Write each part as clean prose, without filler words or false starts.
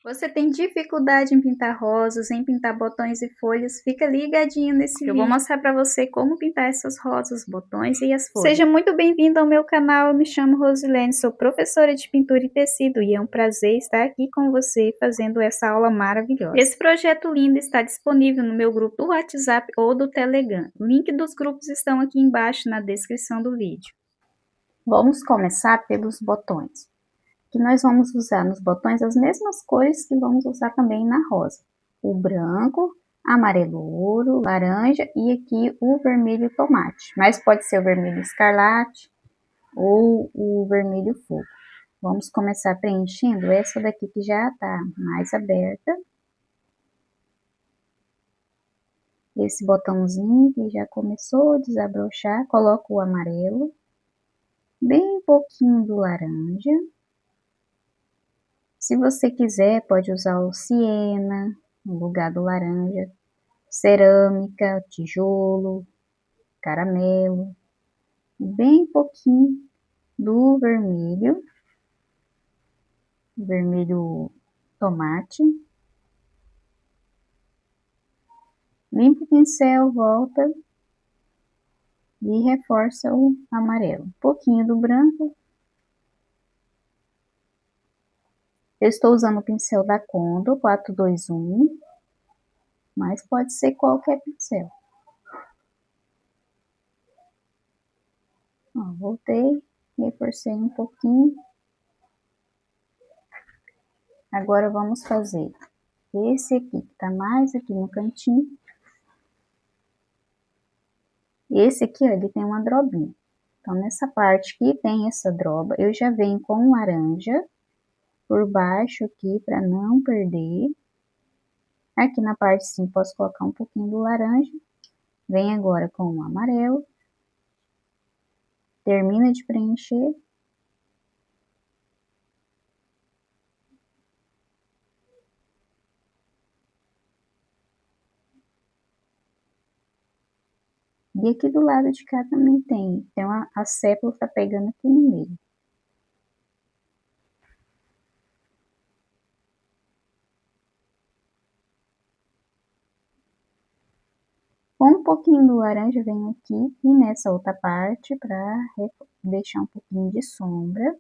Você tem dificuldade em pintar rosas, em pintar botões e folhas? Fica ligadinho nesse vídeo. Eu vou mostrar para você como pintar essas rosas, botões e as folhas. Seja muito bem-vindo ao meu canal, eu me chamo Rosilene, sou professora de pintura e tecido e é um prazer estar aqui com você fazendo essa aula maravilhosa. Esse projeto lindo está disponível no meu grupo do WhatsApp ou do Telegram. O link dos grupos estão aqui embaixo na descrição do vídeo. Vamos começar pelos botões. Que nós vamos usar nos botões as mesmas cores que vamos usar também na rosa. O branco, amarelo ouro, laranja e aqui o vermelho tomate. Mas pode ser o vermelho escarlate ou o vermelho fogo. Vamos começar preenchendo essa daqui que já está mais aberta. Esse botãozinho que já começou a desabrochar, coloco o amarelo. Bem pouquinho do laranja. Se você quiser, pode usar o siena no lugar do laranja, cerâmica, tijolo, caramelo, bem pouquinho do vermelho, vermelho tomate. Limpa o pincel, volta e reforça o amarelo. Um pouquinho do branco. Eu estou usando o pincel da Condo 421, mas pode ser qualquer pincel. Ó, voltei, reforcei um pouquinho. Agora vamos fazer esse aqui, que tá mais aqui no cantinho. Esse aqui, ó, ele tem uma drobinha. Então, nessa parte que tem essa droba, eu já venho com laranja por baixo aqui, para não perder. Aqui na parte sim, posso colocar um pouquinho do laranja. Vem agora com o amarelo. Termina de preencher. E aqui do lado de cá também tem. Então, a sépala tá pegando aqui no meio. Com um pouquinho do laranja, venho aqui e nessa outra parte para deixar um pouquinho de sombra.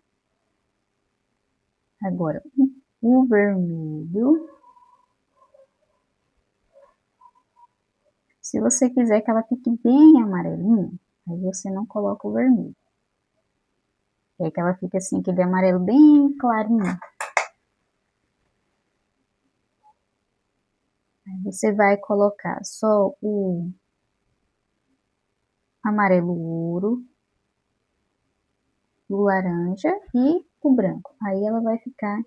Agora, o vermelho. Se você quiser que ela fique bem amarelinha, aí você não coloca o vermelho. É que ela fica assim, aquele amarelo bem clarinho. Aí você vai colocar só o amarelo ouro, o laranja e o branco. Aí ela vai ficar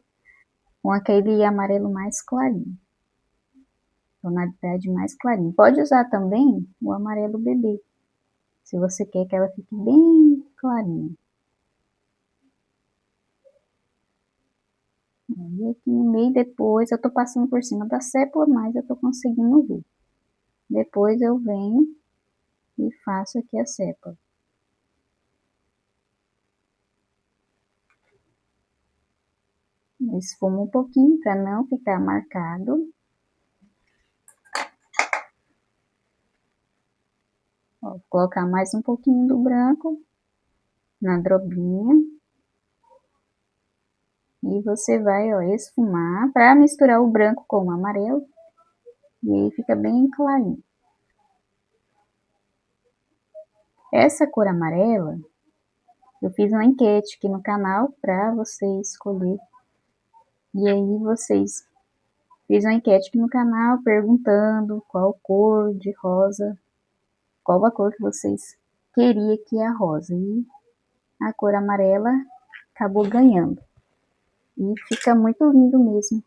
com aquele amarelo mais clarinho. Tonalidade mais clarinha. Pode usar também o amarelo bebê, se você quer que ela fique bem clarinha. E aqui no meio, depois, eu tô passando por cima da sépala, mas eu tô conseguindo ver. Depois eu venho e faço aqui a sépala. Esfumo um pouquinho para não ficar marcado. Ó, vou colocar mais um pouquinho do branco na drobinha. E você vai, ó, esfumar para misturar o branco com o amarelo. E aí fica bem clarinho. Essa cor amarela, eu fiz uma enquete aqui no canal para você escolher. E aí vocês fiz uma enquete aqui no canal perguntando qual cor de rosa, qual a cor que vocês queriam que a rosa. E a cor amarela acabou ganhando. E fica muito lindo mesmo.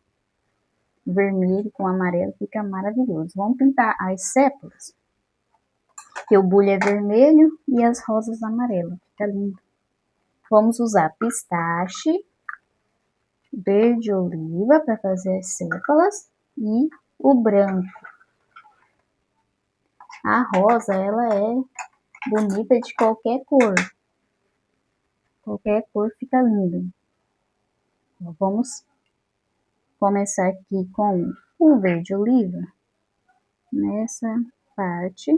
Vermelho com amarelo fica maravilhoso. Vamos pintar as sépalas. Que o bulho é vermelho e as rosas amarelas. Fica lindo. Vamos usar pistache, verde oliva para fazer as sépalas e o branco. A rosa, ela é bonita de qualquer cor. Qualquer cor fica linda. Vamos começar aqui com o verde oliva, nessa parte.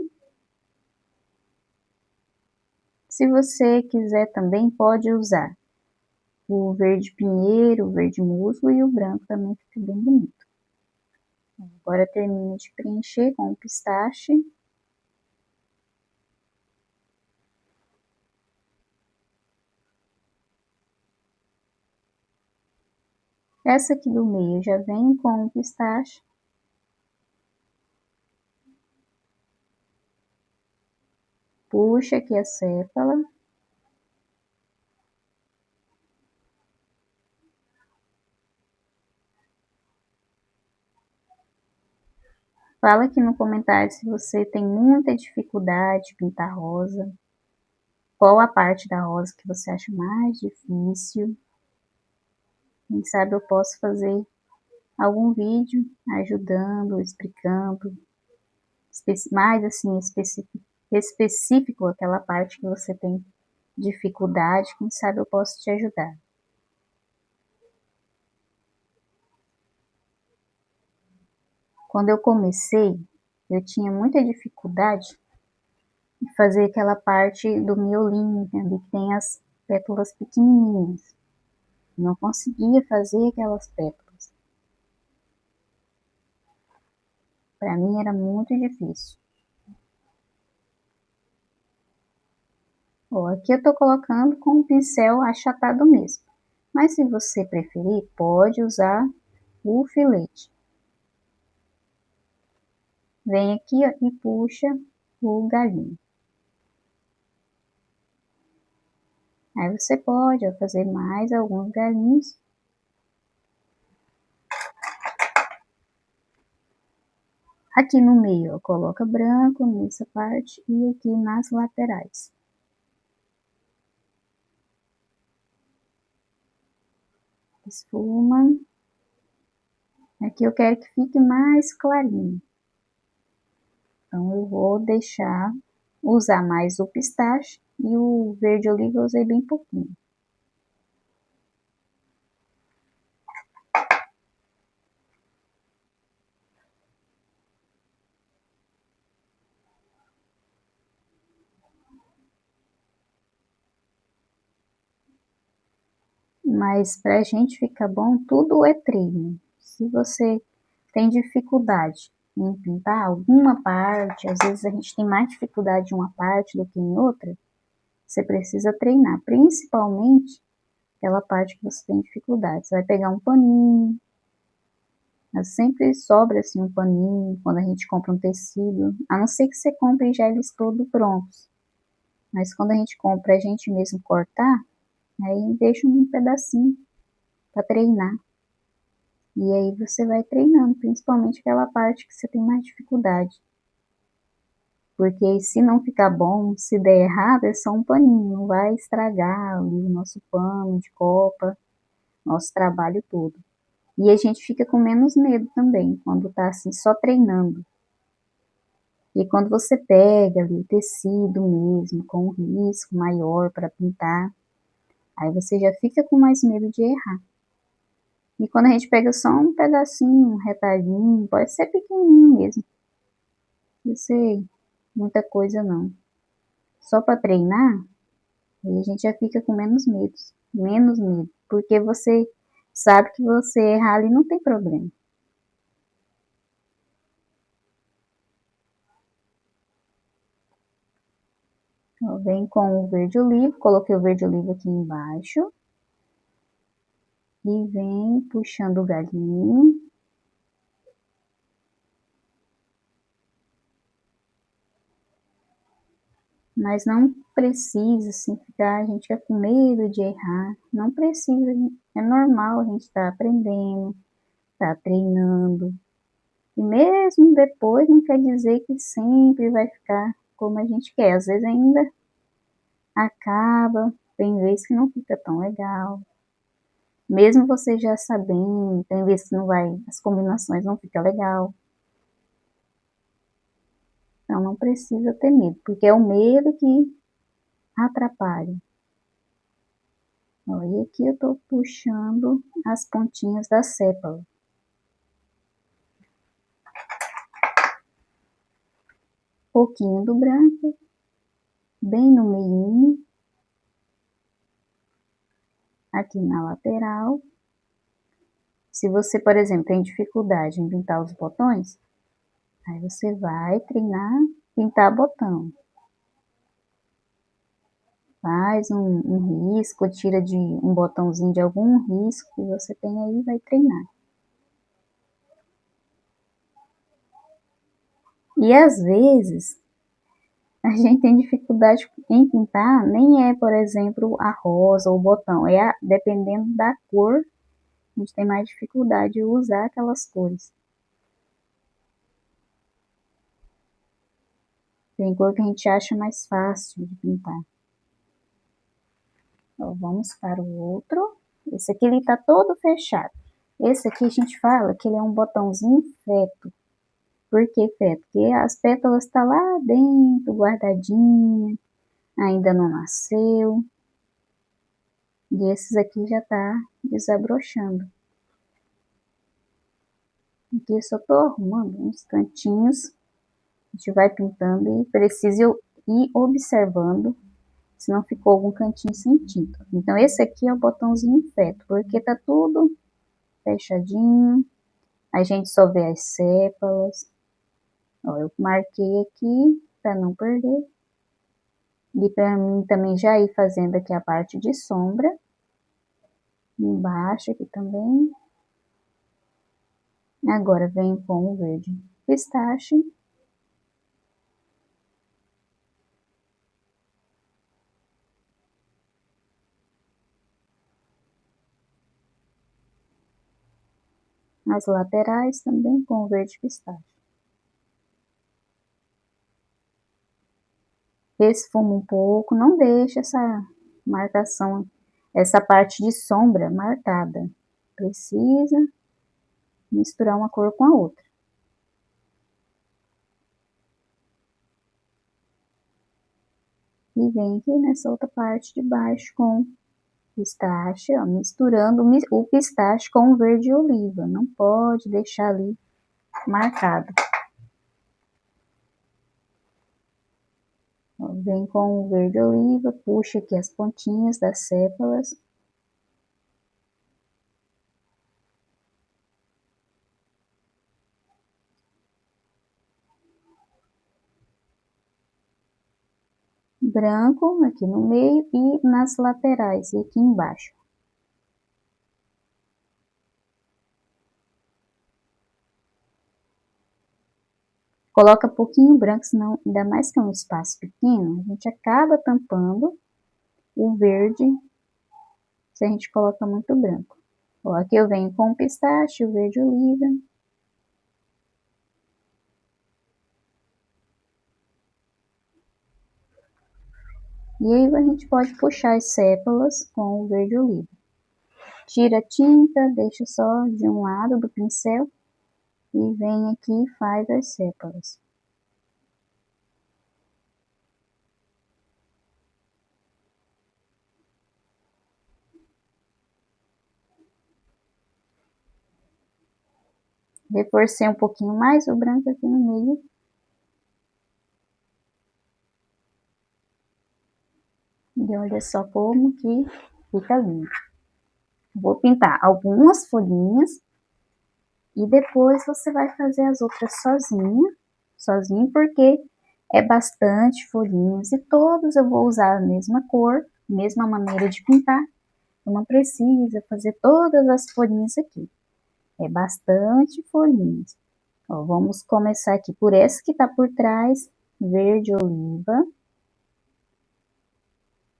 Se você quiser também pode usar o verde pinheiro, o verde musgo e o branco também fica bem bonito. Agora termino de preencher com o pistache. Essa aqui do meio já vem com o pistache. Puxa aqui a sépala. Fala aqui no comentário se você tem muita dificuldade de pintar rosa. Qual a parte da rosa que você acha mais difícil? Quem sabe eu posso fazer algum vídeo ajudando, explicando, mais assim específico aquela parte que você tem dificuldade. Quem sabe eu posso te ajudar. Quando eu comecei, eu tinha muita dificuldade de fazer aquela parte do miolinho, ali que tem as pétalas pequenininhas. Não conseguia fazer aquelas pétalas. Para mim era muito difícil. Ó, aqui eu tô colocando com o pincel achatado mesmo. Mas se você preferir, pode usar o filete. Vem aqui, ó, e puxa o galinho. Aí você pode, ó, fazer mais alguns galinhos. Aqui no meio, ó, coloca branco nessa parte e aqui nas laterais. Esfuma. Aqui eu quero que fique mais clarinho. Então eu vou usar mais o pistache e o verde oliva eu usei bem pouquinho. Mas pra gente ficar bom, tudo é treino. Se você tem dificuldade em pintar alguma parte, às vezes a gente tem mais dificuldade em uma parte do que em outra, você precisa treinar, principalmente aquela parte que você tem dificuldade. Você vai pegar um paninho, mas sempre sobra assim um paninho quando a gente compra um tecido, a não ser que você compre já eles todos prontos. Mas quando a gente compra a gente mesmo cortar, aí deixa um pedacinho para treinar. E aí você vai treinando, principalmente aquela parte que você tem mais dificuldade. Porque se não ficar bom, se der errado, é só um paninho, não vai estragar ali o nosso pano de copa, nosso trabalho todo. E a gente fica com menos medo também, quando tá assim, só treinando. E quando você pega ali o tecido mesmo, com um risco maior para pintar, aí você já fica com mais medo de errar. E quando a gente pega só um pedacinho, um retalhinho, pode ser pequenininho mesmo. Não sei muita coisa não. Só para treinar, aí a gente já fica com menos medo, porque você sabe que você errar ali não tem problema. Ó, vem com o verde oliva, coloquei o verde oliva aqui embaixo. E vem puxando o galinho. Mas não precisa assim ficar, a gente fica com medo de errar. Não precisa, é normal, a gente está aprendendo, está treinando. E mesmo depois não quer dizer que sempre vai ficar como a gente quer. Às vezes ainda acaba, tem vezes que não fica tão legal. Mesmo você já sabendo, tem vezes que não vai, as combinações não ficam legal. Então não precisa ter medo, porque é o medo que atrapalha. Ó, e aqui eu tô puxando as pontinhas da sépala. pouquinho do branco, bem no meio, aqui na lateral. Se você, por exemplo, tem dificuldade em pintar os botões, aí você vai treinar pintar botão. Faz um risco, tira de um botãozinho de algum risco que você tem aí e vai treinar. E às vezes, a gente tem dificuldade em pintar, nem é, por exemplo, a rosa ou o botão, dependendo da cor, a gente tem mais dificuldade de usar aquelas cores. Tem cor que a gente acha mais fácil de pintar. Então, vamos para o outro. Esse aqui ele tá todo fechado. Esse aqui a gente fala que ele é um botãozinho feto. Por que feto? Porque as pétalas estão lá dentro, guardadinha, ainda não nasceu. E esses aqui já tá desabrochando. Aqui eu só tô arrumando uns cantinhos. A gente vai pintando e precisa ir observando se não ficou algum cantinho sem tinta. Então esse aqui é o botãozinho feto, porque tá tudo fechadinho. A gente só vê as sépalas. Ó, eu marquei aqui para não perder. E para mim também já ir fazendo aqui a parte de sombra. Embaixo aqui também. Agora venho com o verde pistache. As laterais também com o verde pistache. Esfuma um pouco, não deixa essa marcação, essa parte de sombra marcada. Precisa misturar uma cor com a outra. E vem aqui nessa outra parte de baixo com pistache, ó, misturando o pistache com o verde oliva. Não pode deixar ali marcado. Ó, vem com o verde oliva, puxa aqui as pontinhas das sépalas. Branco aqui no meio e nas laterais e aqui embaixo. Coloca pouquinho branco, senão, ainda mais que é um espaço pequeno, a gente acaba tampando o verde se a gente coloca muito branco. Ó, aqui eu venho com o pistache, o verde oliva. E aí a gente pode puxar as sépalas com o verde oliva. Tira a tinta, deixa só de um lado do pincel e vem aqui e faz as sépalas. Reforcei um pouquinho mais o branco aqui no meio. E olha só como que fica lindo. Vou pintar algumas folhinhas e depois você vai fazer as outras sozinho, porque é bastante folhinhas e todos eu vou usar a mesma cor, mesma maneira de pintar. Então não precisa fazer todas as folhinhas aqui. É bastante folhinhas. Ó, vamos começar aqui por essa que tá por trás, verde oliva.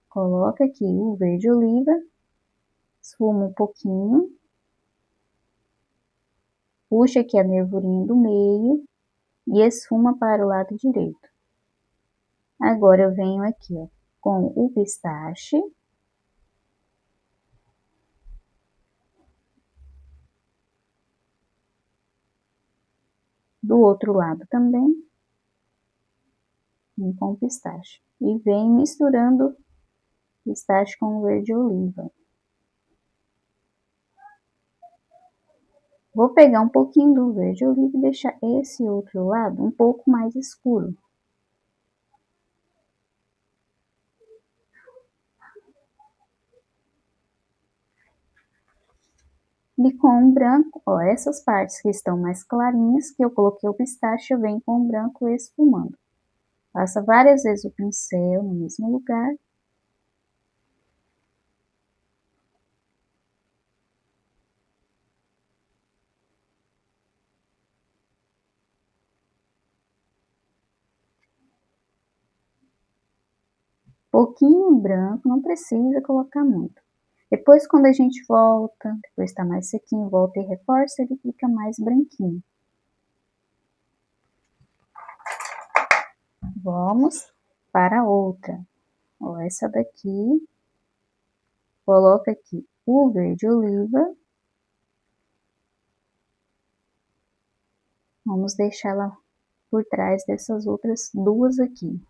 Coloca aqui o verde oliva, esfuma um pouquinho. Puxa aqui a nervurinha do meio e esfuma para o lado direito. Agora eu venho aqui, ó, com o pistache. Do outro lado também. Com pistache. E venho misturando pistache com verde oliva. Vou pegar um pouquinho do verde oliva e deixar esse outro lado um pouco mais escuro. E com o branco, ó, essas partes que estão mais clarinhas, que eu coloquei o pistache, eu venho com o branco esfumando. Passa várias vezes o pincel no mesmo lugar. Pouquinho branco, não precisa colocar muito. Depois, quando a gente volta, depois tá mais sequinho, volta e reforça, ele fica mais branquinho. Vamos para outra. Ó, essa daqui, coloca aqui o verde oliva. Vamos deixá-la por trás dessas outras duas aqui.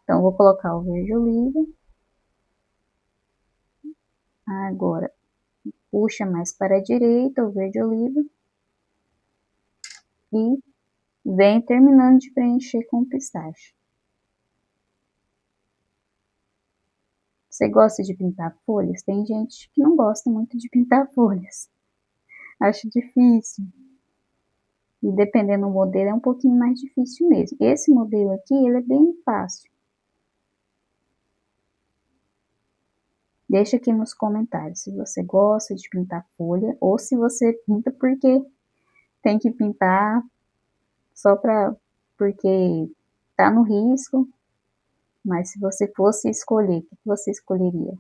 Então, vou colocar o verde oliva. Agora, puxa mais para a direita o verde oliva. E vem terminando de preencher com o pistache. Você gosta de pintar folhas? Tem gente que não gosta muito de pintar folhas. Acho difícil. E dependendo do modelo é um pouquinho mais difícil mesmo. Esse modelo aqui, ele é bem fácil. Deixa aqui nos comentários se você gosta de pintar folha ou se você pinta porque tem que pintar só porque tá no risco. Mas se você fosse escolher, o que você escolheria?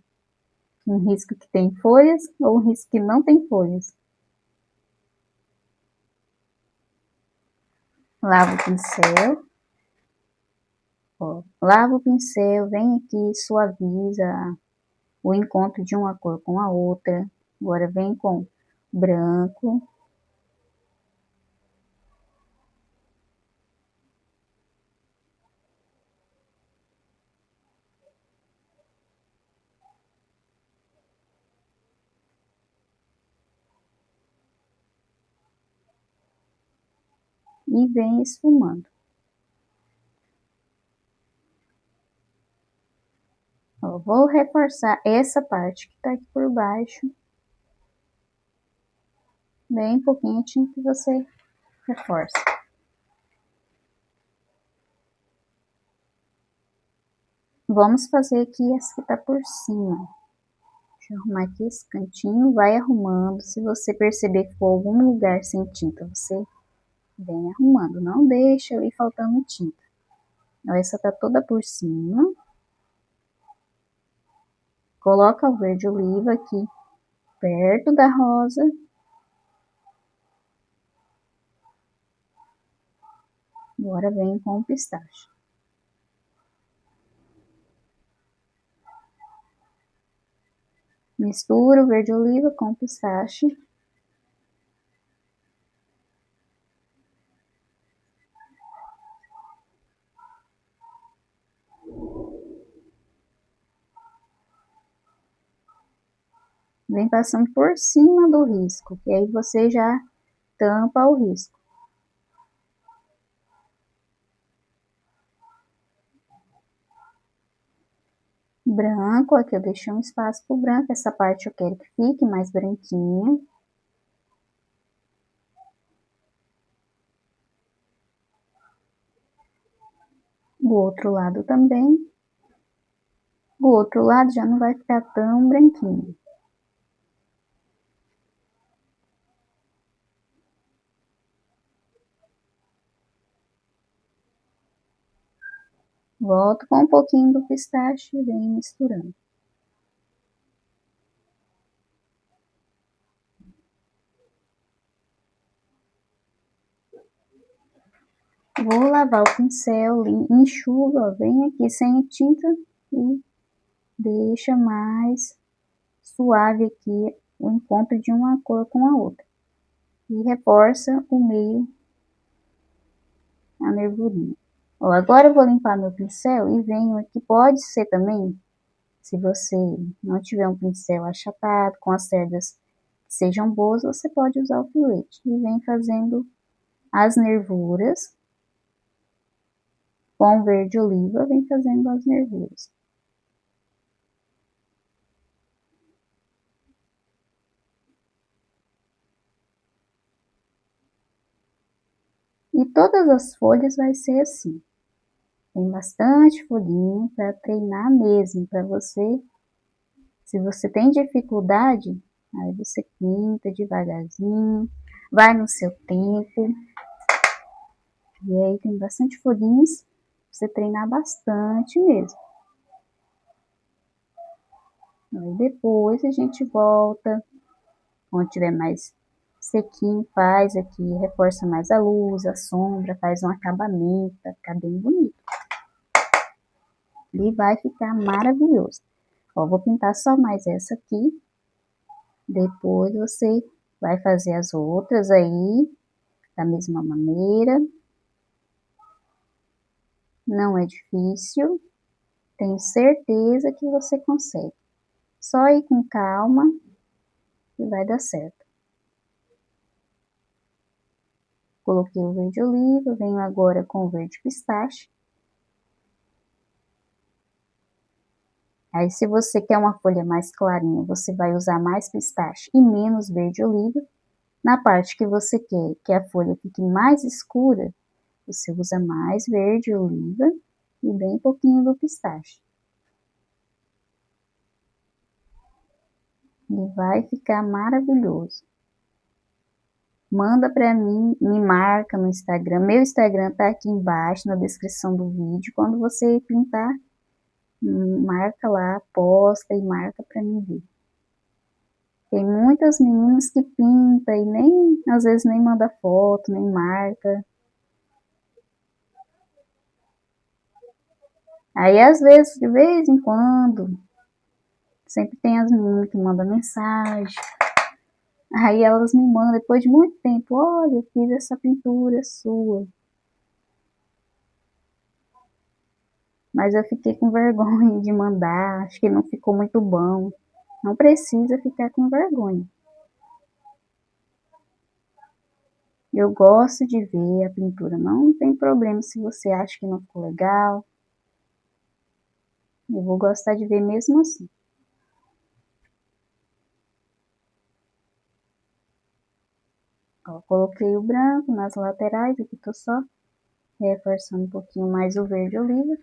Um risco que tem folhas ou um risco que não tem folhas? Lava o pincel. Ó, lava o pincel, vem aqui, suaviza o encontro de uma cor com a outra. Agora vem com branco. E vem esfumando. Ó, vou reforçar essa parte que tá aqui por baixo. Bem pouquinho de tinta que você reforça. Vamos fazer aqui essa que tá por cima. Deixa eu arrumar aqui esse cantinho, vai arrumando. Se você perceber que for algum lugar sem tinta, você vem arrumando. Não deixa ali faltando tinta. Essa tá toda por cima. Coloca o verde oliva aqui perto da rosa. Agora vem com o pistache. Mistura o verde oliva com o pistache. Vem passando por cima do risco, que aí você já tampa o risco. Branco, aqui eu deixei um espaço pro branco, essa parte eu quero que fique mais branquinha. O outro lado também. O outro lado já não vai ficar tão branquinho. Volto com um pouquinho do pistache e venho misturando. Vou lavar o pincel, enxuga, vem aqui sem tinta e deixa mais suave aqui o encontro de uma cor com a outra. E reforça o meio, a nervurinha. Ó, agora eu vou limpar meu pincel e venho aqui, pode ser também, se você não tiver um pincel achatado, com as cerdas que sejam boas, você pode usar o filete. E vem fazendo as nervuras. Com verde oliva, vem fazendo as nervuras. E todas as folhas vai ser assim. Tem bastante folhinha para treinar mesmo, para você. Se você tem dificuldade, aí você pinta devagarzinho, vai no seu tempo. E aí tem bastante folhinhas, pra você treinar bastante mesmo. Aí depois a gente volta, quando tiver mais sequinho, faz aqui, reforça mais a luz, a sombra, faz um acabamento, vai ficar bem bonito. E vai ficar maravilhoso. Ó, vou pintar só mais essa aqui. Depois você vai fazer as outras aí, da mesma maneira. Não é difícil. Tenho certeza que você consegue. Só ir com calma e vai dar certo. Coloquei o verde oliva, venho agora com o verde pistache. Aí, se você quer uma folha mais clarinha, você vai usar mais pistache e menos verde oliva. Na parte que você quer que a folha fique mais escura, você usa mais verde oliva e bem pouquinho do pistache. E vai ficar maravilhoso. Manda para mim, me marca no Instagram. Meu Instagram tá aqui embaixo na descrição do vídeo. Quando você pintar, marca lá, posta e marca para mim ver. Tem muitas meninas que pintam e nem, às vezes nem manda foto, nem marca. Aí às vezes, de vez em quando, sempre tem as meninas que mandam mensagem. Aí elas me mandam depois de muito tempo, olha, eu fiz essa pintura sua. Mas eu fiquei com vergonha de mandar, acho que não ficou muito bom. Não precisa ficar com vergonha. Eu gosto de ver a pintura, não tem problema se você acha que não ficou legal. Eu vou gostar de ver mesmo assim. Ó, coloquei o branco nas laterais, aqui tô só reforçando um pouquinho mais o verde oliva.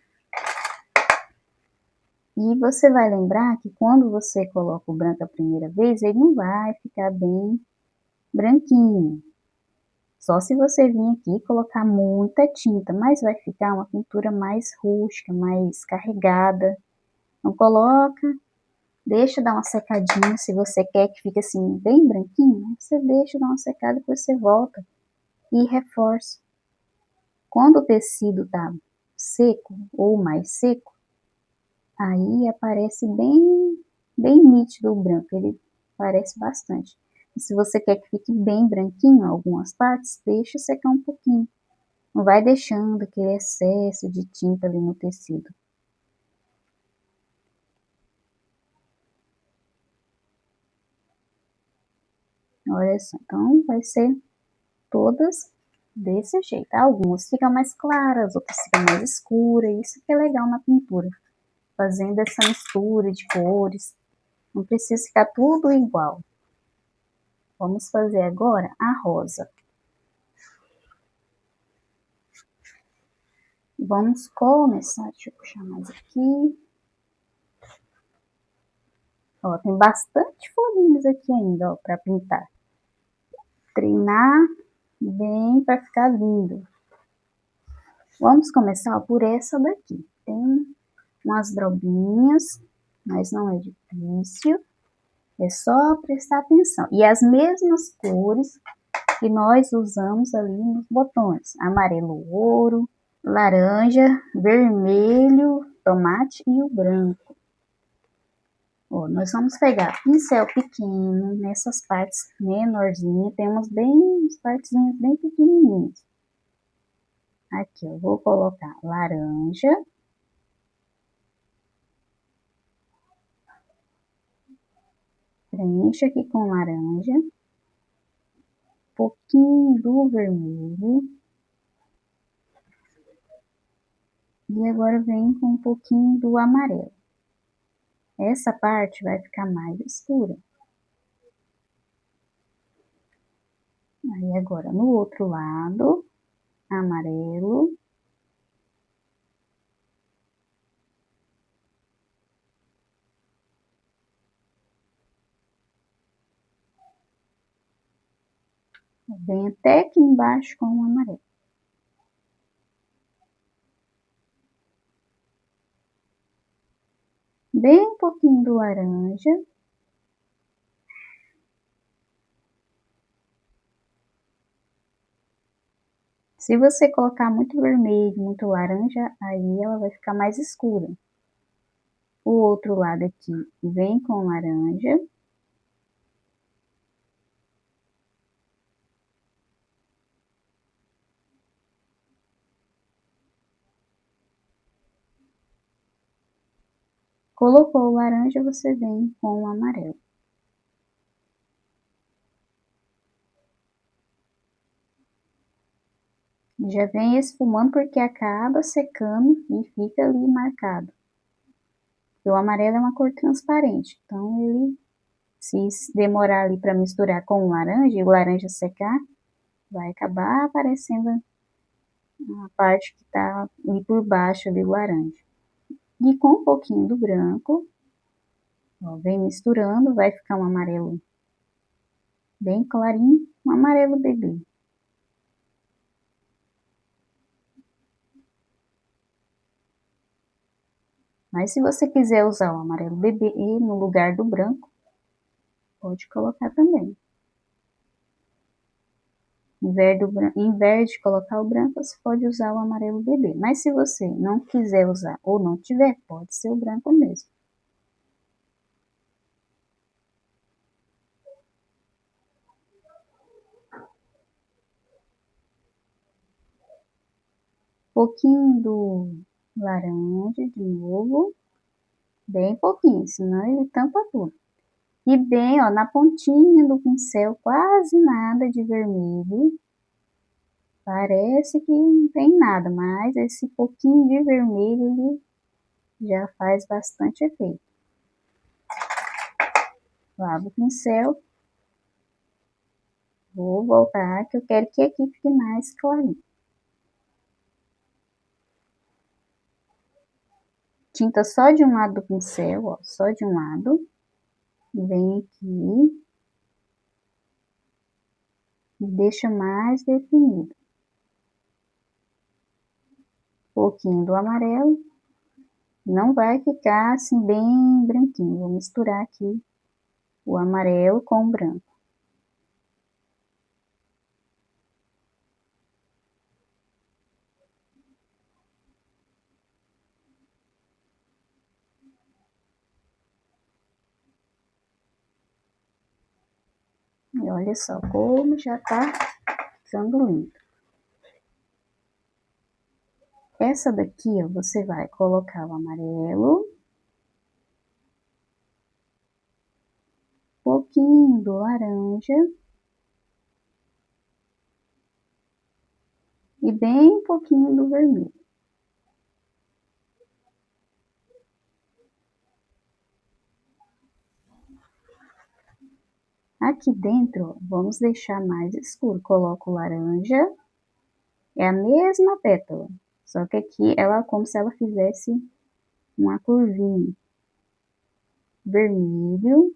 E você vai lembrar que quando você coloca o branco a primeira vez, ele não vai ficar bem branquinho. Só se você vir aqui e colocar muita tinta, mas vai ficar uma pintura mais rústica, mais carregada. Não coloca, deixa dar uma secadinha, se você quer que fique assim bem branquinho, você deixa dar uma secada, depois você volta e reforça. Quando o tecido tá seco ou mais seco, aí aparece bem nítido o branco, ele aparece bastante. E se você quer que fique bem branquinho algumas partes, deixa secar um pouquinho. Não vai deixando aquele excesso de tinta ali no tecido. Olha só, então vai ser todas desse jeito. Algumas ficam mais claras, outras ficam mais escuras. Isso que é legal na pintura. Fazendo essa mistura de cores. Não precisa ficar tudo igual. Vamos fazer agora a rosa. Vamos começar, deixa eu puxar mais aqui. Ó, tem bastante folhinhas aqui ainda, ó, para pintar. Treinar bem para ficar lindo. Vamos começar por essa daqui. Tem umas drobinhas, mas não é difícil. É só prestar atenção. E as mesmas cores que nós usamos ali nos botões. Amarelo ouro, laranja, vermelho, tomate e o branco. Ó, nós vamos pegar pincel pequeno nessas partes menorzinhas. Temos bem as partezinhas bem pequenininhas. Aqui eu vou colocar laranja. Preencho aqui com laranja. Pouquinho do vermelho. E agora vem com um pouquinho do amarelo. Essa parte vai ficar mais escura. Aí agora no outro lado, amarelo. Vem até aqui embaixo com o amarelo. Bem um pouquinho do laranja. Se você colocar muito vermelho, muito laranja, aí ela vai ficar mais escura. O outro lado aqui vem com laranja. Colocou o laranja, você vem com o amarelo. Já vem esfumando porque acaba secando e fica ali marcado. O amarelo é uma cor transparente, então ele, se demorar ali para misturar com o laranja e o laranja secar, vai acabar aparecendo a parte que está ali por baixo ali, o laranja. E com um pouquinho do branco, ó, vem misturando, vai ficar um amarelo bem clarinho, um amarelo bebê. Mas se você quiser usar o amarelo bebê no lugar do branco, pode colocar também. Em vez de colocar o branco, você pode usar o amarelo bebê. Mas se você não quiser usar ou não tiver, pode ser o branco mesmo. Pouquinho do laranja de novo. Bem pouquinho, senão ele tampa tudo. E bem, ó, na pontinha do pincel, quase nada de vermelho. Parece que não tem nada, mas esse pouquinho de vermelho ele já faz bastante efeito. Lavo o pincel. Vou voltar, que eu quero que aqui fique mais clarinho. Tinta só de um lado do pincel, ó, só de um lado. Vem aqui. E deixa mais definido. Um pouquinho do amarelo. Não vai ficar assim bem branquinho. Vou misturar aqui o amarelo com o branco. E olha só como já tá ficando lindo. Essa daqui, ó, você vai colocar o amarelo. Um pouquinho do laranja. E bem pouquinho do vermelho. Aqui dentro, vamos deixar mais escuro. Coloco o laranja. É a mesma pétala. Só que aqui ela é como se ela fizesse uma curvinha. Vermelho.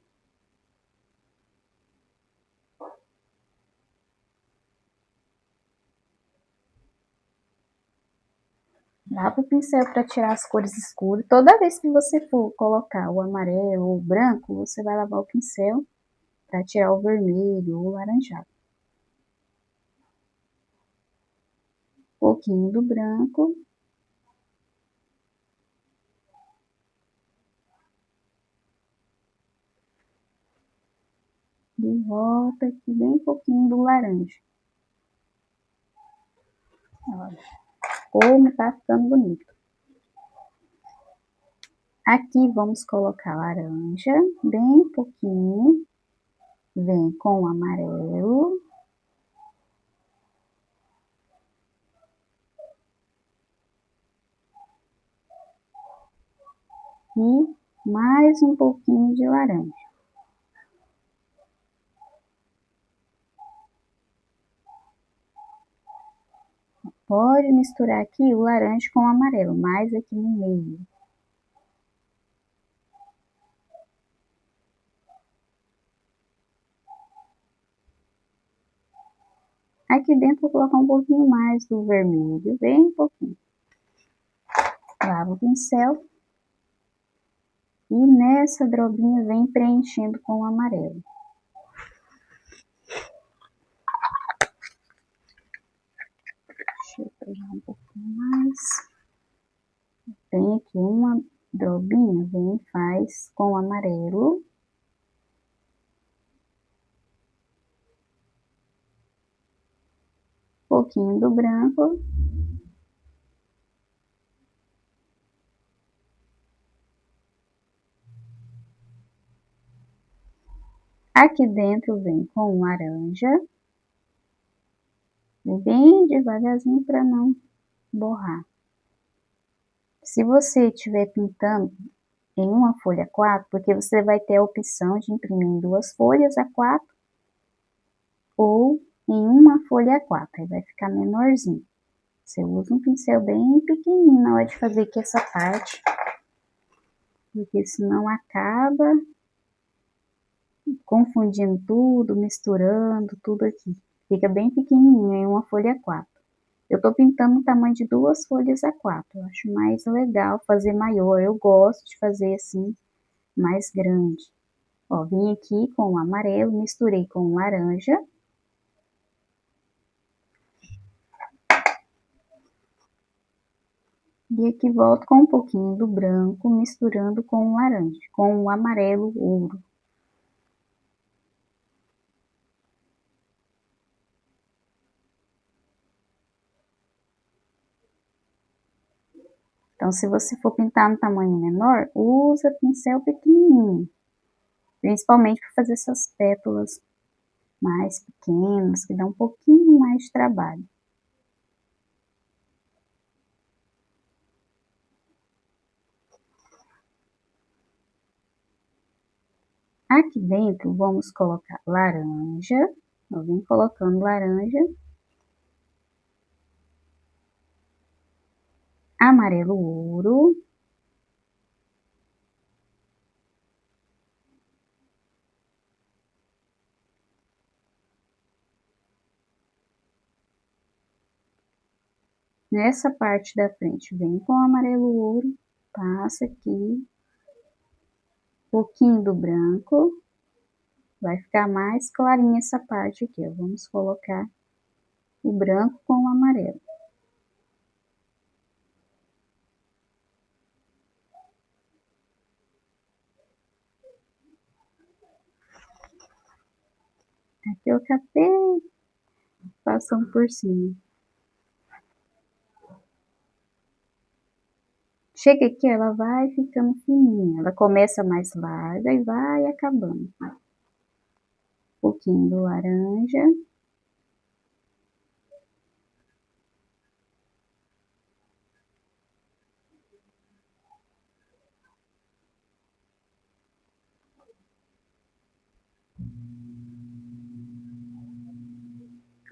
Lava o pincel para tirar as cores escuras. Toda vez que você for colocar o amarelo ou o branco, você vai lavar o pincel para tirar o vermelho ou o laranjado. Um pouquinho do branco. De volta aqui bem pouquinho do laranja. Olha como tá ficando bonito. Aqui vamos colocar laranja, bem pouquinho. Vem com o amarelo. E mais um pouquinho de laranja. Pode misturar aqui o laranja com o amarelo, mais aqui no meio. Aqui dentro vou colocar um pouquinho mais do vermelho, bem pouquinho. Lavo o pincel. E nessa drobinha vem preenchendo com o amarelo. Deixa eu pegar um pouquinho mais. Tem aqui uma drobinha, vem e faz com o amarelo. Um pouquinho do branco. Aqui dentro vem com laranja. Bem devagarzinho para não borrar. Se você estiver pintando em uma folha 4, porque você vai ter a opção de imprimir em 2 folhas A4 ou em uma folha A4, aí vai ficar menorzinho. Você usa um pincel bem pequenininho na hora de fazer aqui essa parte, porque senão acaba confundindo tudo, misturando tudo aqui. Fica bem pequenininho em uma folha A4. Eu tô pintando no tamanho de 2 folhas A4, eu acho mais legal fazer maior, eu gosto de fazer assim, mais grande. Ó, vim aqui com o amarelo, misturei com o laranja. E aqui volto com um pouquinho do branco, misturando com o laranja, com o amarelo ouro. Então, se você for pintar no tamanho menor, usa pincel pequenininho. Principalmente para fazer essas pétalas mais pequenas, que dá um pouquinho mais de trabalho. Aqui dentro, vamos colocar laranja. Eu vim colocando laranja. Amarelo ouro. Nessa parte da frente, vem com amarelo ouro, passa aqui, um pouquinho do branco, vai ficar mais clarinha essa parte aqui, ó. Vamos colocar o branco com o amarelo. Aqui eu acabei passando por cima. Chega aqui, ela vai ficando fininha, ela começa mais larga e vai acabando. Um pouquinho do laranja.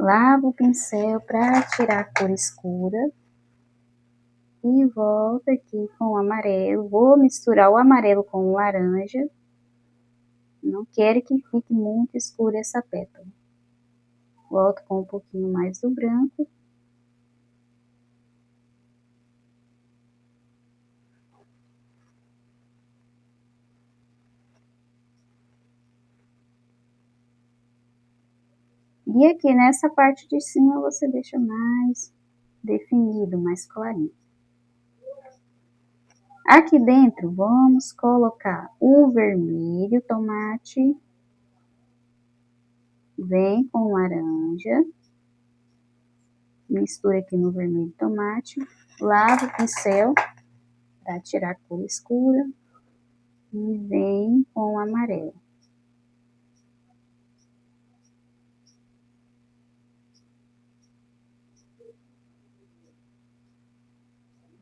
Lavo o pincel para tirar a cor escura. E volto aqui com o amarelo. Vou misturar o amarelo com o laranja. Não quero que fique muito escura essa pétala. Volto com um pouquinho mais do branco. E aqui nessa parte de cima você deixa mais definido, mais clarinho. Aqui dentro vamos colocar o vermelho tomate. Vem com laranja. Mistura aqui no vermelho tomate. Lava o pincel para tirar a cor escura. E vem com o amarelo.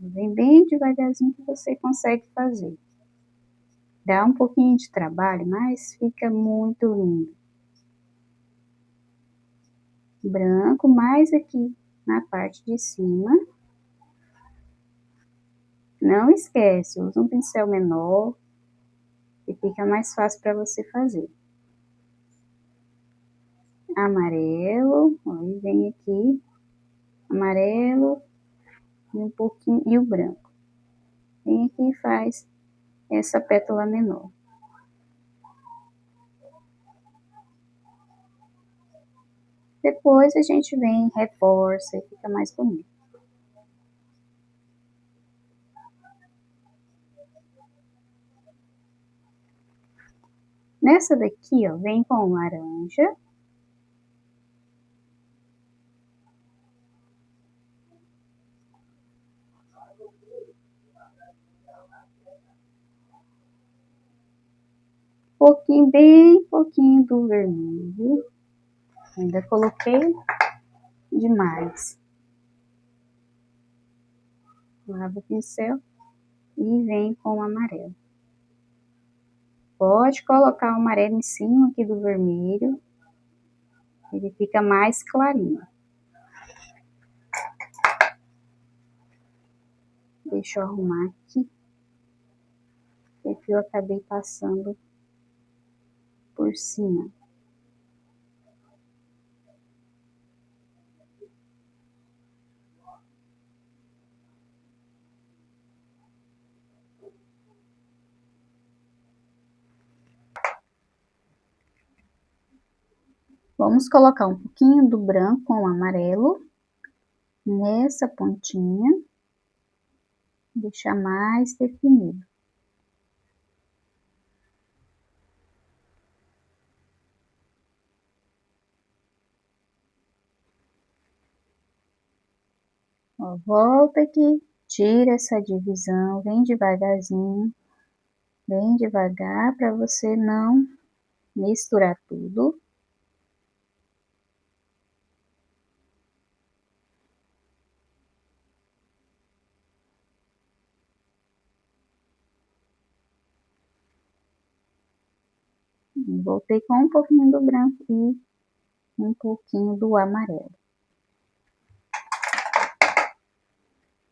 Vem bem devagarzinho que você consegue fazer. Dá um pouquinho de trabalho, mas fica muito lindo. Branco, mais aqui na parte de cima. Não esquece, usa um pincel menor, que fica mais fácil para você fazer. Amarelo, aí vem aqui, amarelo e um pouquinho, e o branco. Vem aqui e faz essa pétala menor. Depois a gente vem, reforça e fica mais bonito. Nessa daqui, ó, vem com laranja. Pouquinho, bem pouquinho do vermelho. Ainda coloquei demais. Lava o pincel e vem com o amarelo. Pode colocar o amarelo em cima aqui do vermelho. Ele fica mais clarinho. Deixa eu arrumar aqui. Porque eu acabei passando por cima. Vamos colocar um pouquinho do branco com o amarelo nessa pontinha. Deixar mais definido. Ó, volta aqui, tira essa divisão, vem devagarzinho, bem devagar para você não misturar tudo. Voltei com um pouquinho do branco e um pouquinho do amarelo.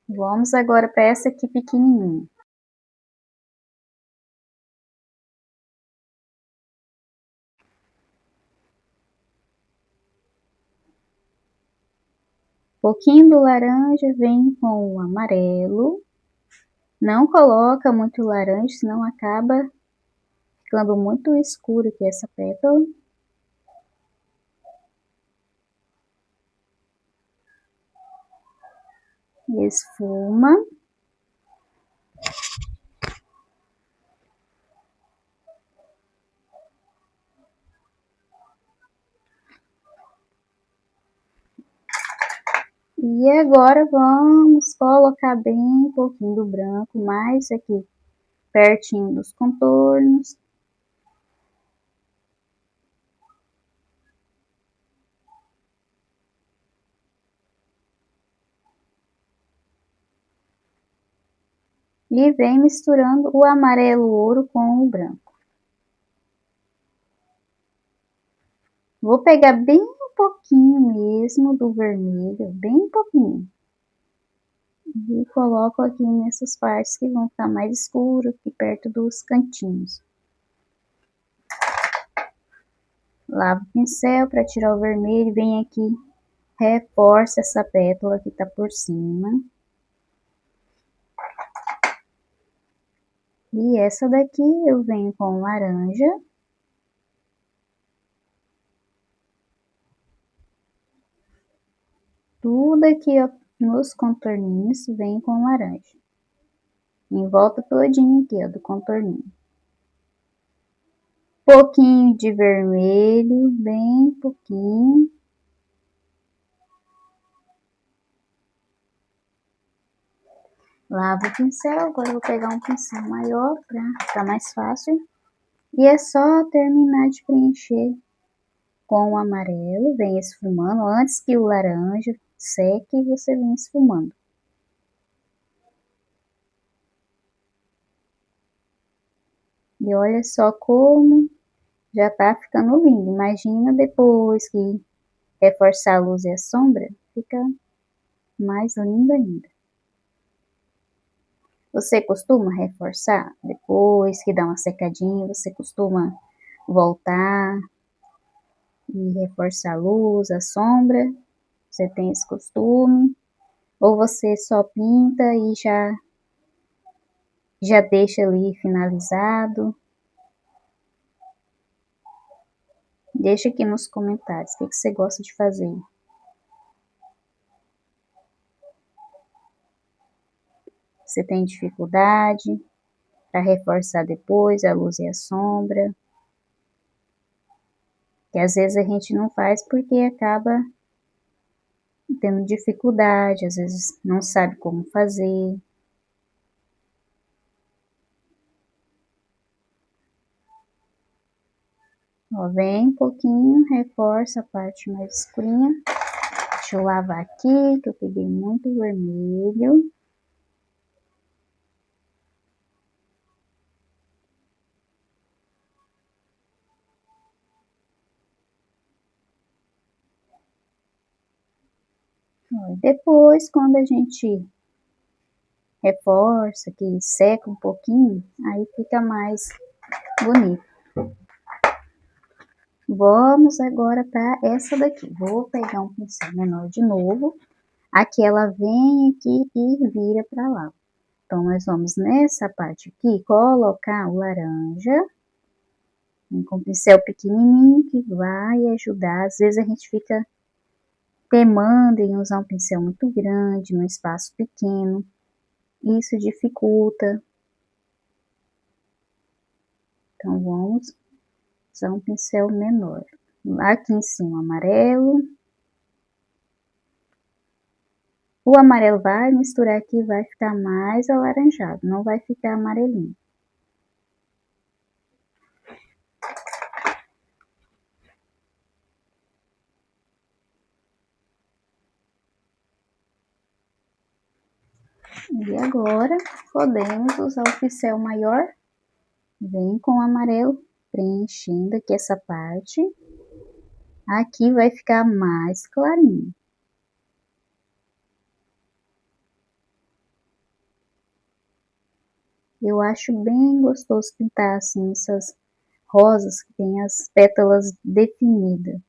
Vamos agora para essa aqui pequenininha. Pouquinho do laranja vem com o amarelo. Não coloca muito laranja, senão acaba ficando muito escuro aqui essa pétala. Esfuma. E agora vamos colocar bem um pouquinho do branco, mais aqui pertinho dos contornos. E vem misturando o amarelo ouro com o branco. Vou pegar bem um pouquinho mesmo do vermelho, bem pouquinho. E coloco aqui nessas partes que vão ficar mais escuras, aqui perto dos cantinhos. Lavo o pincel para tirar o vermelho, vem aqui, reforça essa pétala que tá por cima. E essa daqui eu venho com laranja. Tudo aqui, ó, nos contorninhos vem com laranja. Em volta todinho aqui, ó, do contorninho. Pouquinho de vermelho, bem pouquinho. Lavo o pincel, agora eu vou pegar um pincel maior para ficar mais fácil. E é só terminar de preencher com o amarelo, vem esfumando, antes que o laranja seque, você vem esfumando. E olha só como já tá ficando lindo. Imagina depois que reforçar a luz e a sombra, fica mais lindo ainda. Você costuma reforçar depois que dá uma secadinha? Você costuma voltar e reforçar a luz, a sombra? Você tem esse costume? Ou você só pinta e já deixa ali finalizado? Deixa aqui nos comentários o que você gosta de fazer. Você tem dificuldade para reforçar depois a luz e a sombra? Que às vezes a gente não faz porque acaba tendo dificuldade, às vezes não sabe como fazer. Ó, vem um pouquinho, reforça a parte mais escurinha. Deixa eu lavar aqui, que eu peguei muito vermelho. Ó, depois, quando a gente reforça, que seca um pouquinho, aí fica mais bonito. Vamos agora para essa daqui. Vou pegar um pincel menor de novo. Aqui ela vem aqui e vira para lá. Então, nós vamos nessa parte aqui colocar o laranja. Com um pincel pequenininho que vai ajudar. Às vezes a gente fica teimando em usar um pincel muito grande, num espaço pequeno. Isso dificulta. Então, vamos usar um pincel menor. Aqui em cima, amarelo. O amarelo vai misturar aqui e vai ficar mais alaranjado, não vai ficar amarelinho. E agora, podemos usar o pincel maior. Vem com o amarelo, preenchendo aqui essa parte. Aqui vai ficar mais clarinho. Eu acho bem gostoso pintar assim essas rosas que tem as pétalas definidas.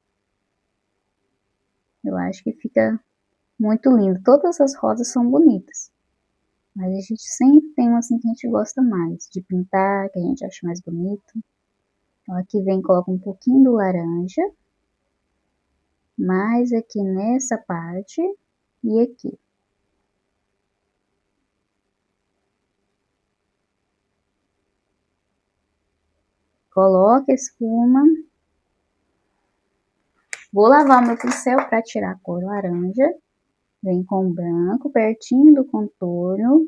Eu acho que fica muito lindo. Todas as rosas são bonitas. Mas a gente sempre tem uma assim que a gente gosta mais de pintar, que a gente acha mais bonito. Então aqui vem, coloca um pouquinho do laranja. Mais aqui nessa parte e aqui. Coloca a espuma. Vou lavar meu pincel para tirar a cor laranja. Vem com branco, pertinho do contorno.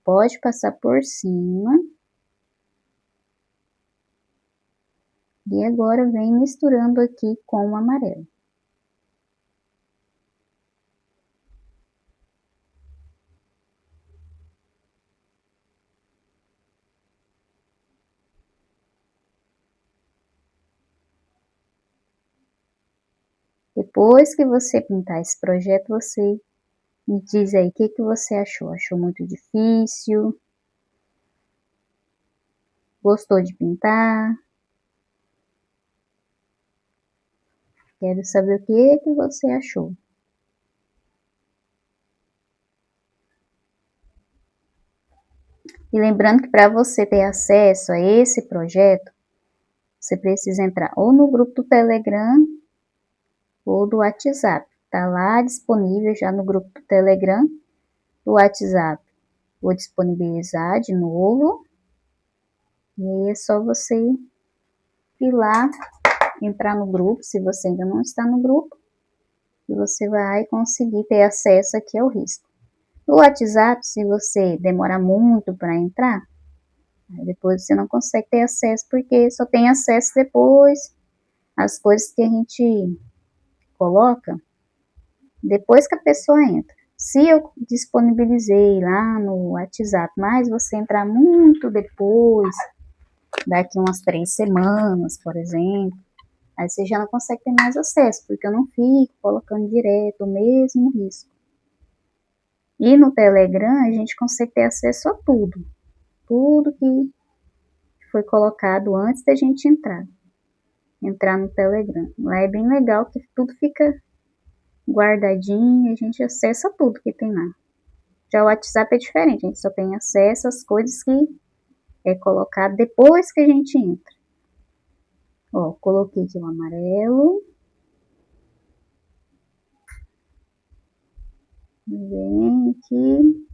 Pode passar por cima. E agora vem misturando aqui com o amarelo. Depois que você pintar esse projeto, você me diz aí o que você achou. Achou muito difícil? Gostou de pintar? Quero saber o que você achou. E lembrando que para você ter acesso a esse projeto, você precisa entrar ou no grupo do Telegram ou do WhatsApp. Tá lá disponível já no grupo do Telegram, do WhatsApp. Vou disponibilizar de novo. E aí é só você ir lá, entrar no grupo, se você ainda não está no grupo. E você vai conseguir ter acesso aqui ao risco. No WhatsApp, se você demorar muito para entrar, depois você não consegue ter acesso, porque só tem acesso depois às coisas que a gente coloca depois que a pessoa entra. Se eu disponibilizei lá no WhatsApp, mas você entrar muito depois, daqui umas 3 semanas, por exemplo, aí você já não consegue ter mais acesso, porque eu não fico colocando direto o mesmo risco. E no Telegram a gente consegue ter acesso a tudo. Tudo que foi colocado antes da gente entrar no Telegram. Lá é bem legal que tudo fica guardadinho, a gente acessa tudo que tem lá. Já o WhatsApp é diferente, a gente só tem acesso às coisas que é colocado depois que a gente entra. Ó, coloquei aqui o amarelo. Vem aqui.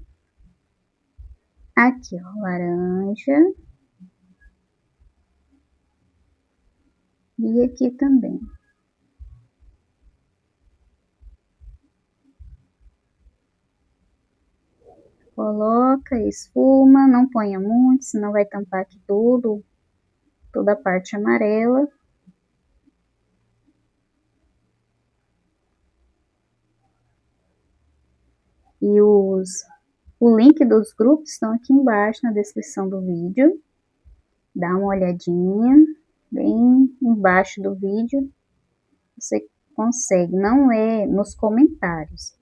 Aqui, ó, laranja. E aqui também. Coloca, esfuma, não ponha muito, senão vai tampar aqui tudo, toda a parte amarela. E o link dos grupos estão aqui embaixo na descrição do vídeo. Dá uma olhadinha, bem embaixo do vídeo. Você consegue, não é nos comentários,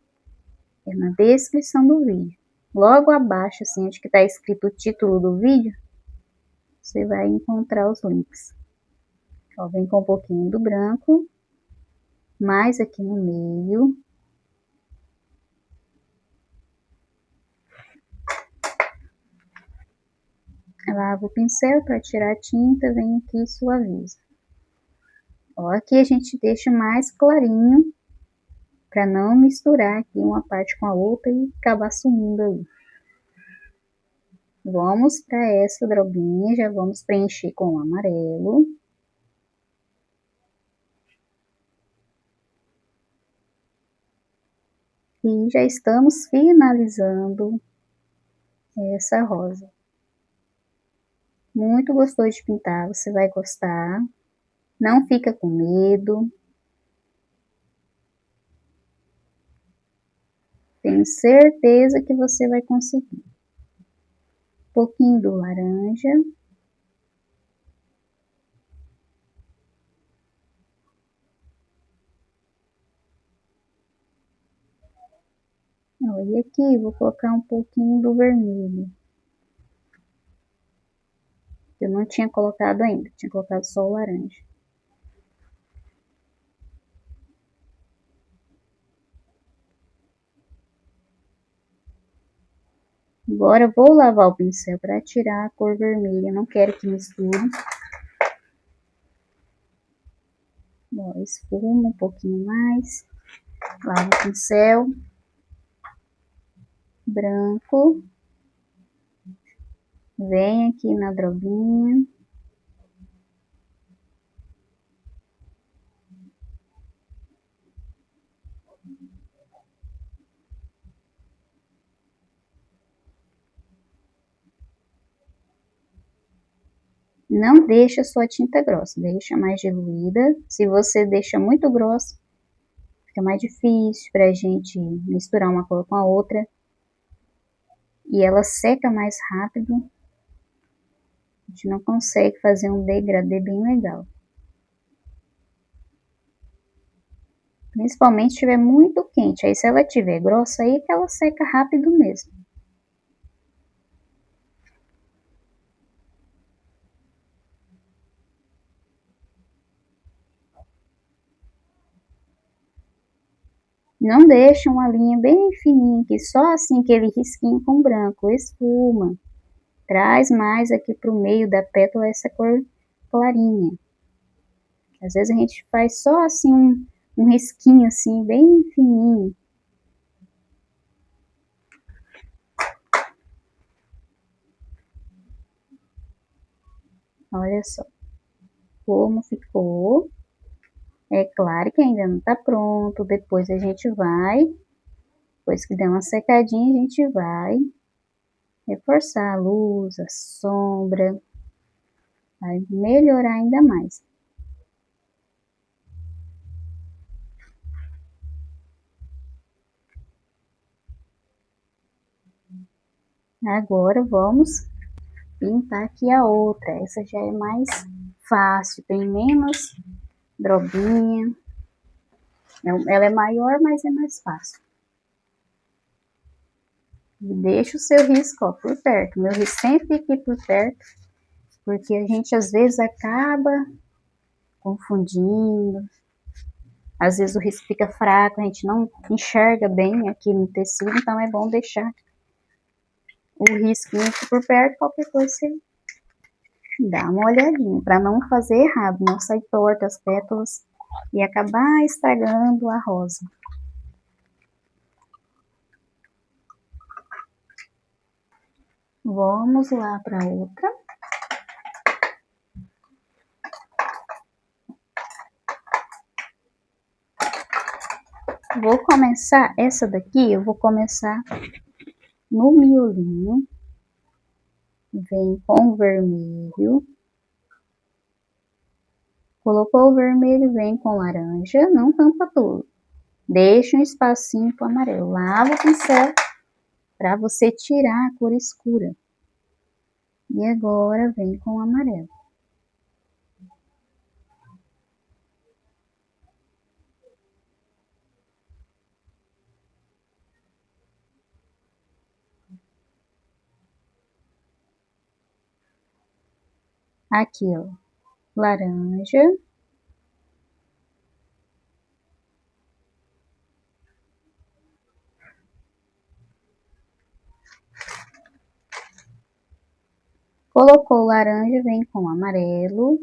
é na descrição do vídeo. Logo abaixo, assim, onde que está escrito o título do vídeo, você vai encontrar os links. Ó, vem com um pouquinho do branco, mais aqui no meio. Lava o pincel para tirar a tinta, vem aqui e suaviza. Ó, aqui a gente deixa mais clarinho, para não misturar aqui uma parte com a outra e acabar sumindo aí. Vamos para essa drobinha, já vamos preencher com o amarelo. E já estamos finalizando essa rosa. Muito gostoso de pintar, você vai gostar. Não fica com medo. Tenho certeza que você vai conseguir. Um pouquinho do laranja. E aqui vou colocar um pouquinho do vermelho. Eu não tinha colocado ainda, tinha colocado só o laranja. Agora vou lavar o pincel para tirar a cor vermelha, não quero que misture. Ó, esfuma um pouquinho mais, lava o pincel branco, vem aqui na drobinha. Não deixa a sua tinta grossa, deixa mais diluída. Se você deixa muito grossa, fica mais difícil para a gente misturar uma cor com a outra. E ela seca mais rápido. A gente não consegue fazer um degradê bem legal. Principalmente se estiver muito quente. Aí se ela estiver grossa aí que ela seca rápido mesmo. Não deixa uma linha bem fininha aqui, só assim aquele risquinho com branco, esfuma. Traz mais aqui para o meio da pétala essa cor clarinha. Às vezes a gente faz só assim um risquinho assim, bem fininho. Olha só como ficou. É claro que ainda não tá pronto, depois a gente vai, depois que der uma secadinha, a gente vai reforçar a luz, a sombra, vai melhorar ainda mais. Agora vamos pintar aqui a outra, essa já é mais fácil, tem menos drobinha, ela é maior, mas é mais fácil. E deixa o seu risco, ó, por perto. Meu risco sempre aqui por perto, porque a gente às vezes acaba confundindo. Às vezes o risco fica fraco, a gente não enxerga bem aqui no tecido, então é bom deixar o risquinho aqui por perto, qualquer coisa você dá uma olhadinha, para não fazer errado, não sair torta as pétalas e acabar estragando a rosa. Vamos lá para outra. Vou começar, essa daqui eu vou começar no miolinho. Vem com o vermelho. Colocou o vermelho, vem com laranja, não tampa tudo. Deixa um espacinho pro amarelo. Lava o pincel para você tirar a cor escura. E agora vem com o amarelo. Aqui, ó, laranja. Colocou laranja, vem com amarelo.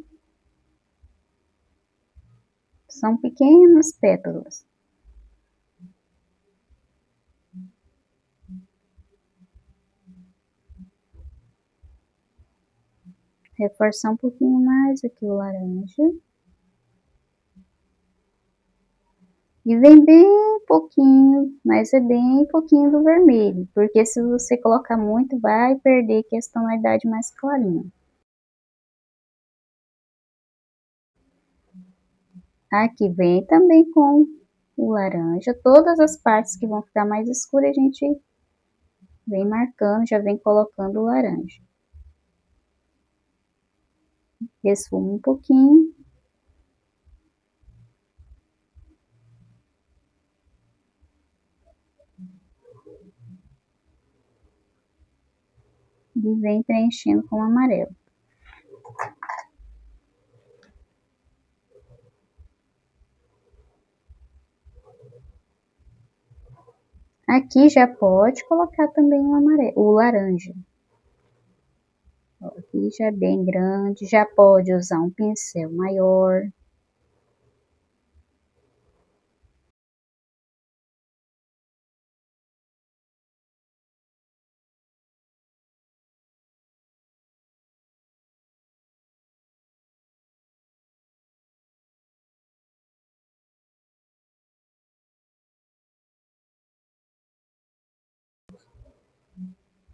São pequenas pétalas. Reforçar um pouquinho mais aqui o laranja. E vem bem pouquinho, mas é bem pouquinho do vermelho, porque se você colocar muito, vai perder aqui essa tonalidade mais clarinha. Aqui vem também com o laranja, todas as partes que vão ficar mais escuras a gente vem marcando, já vem colocando o laranja. Esfuma um pouquinho. E vem preenchendo com o amarelo. Aqui já pode colocar também o amarelo, o laranja. Aqui já é bem grande, já pode usar um pincel maior.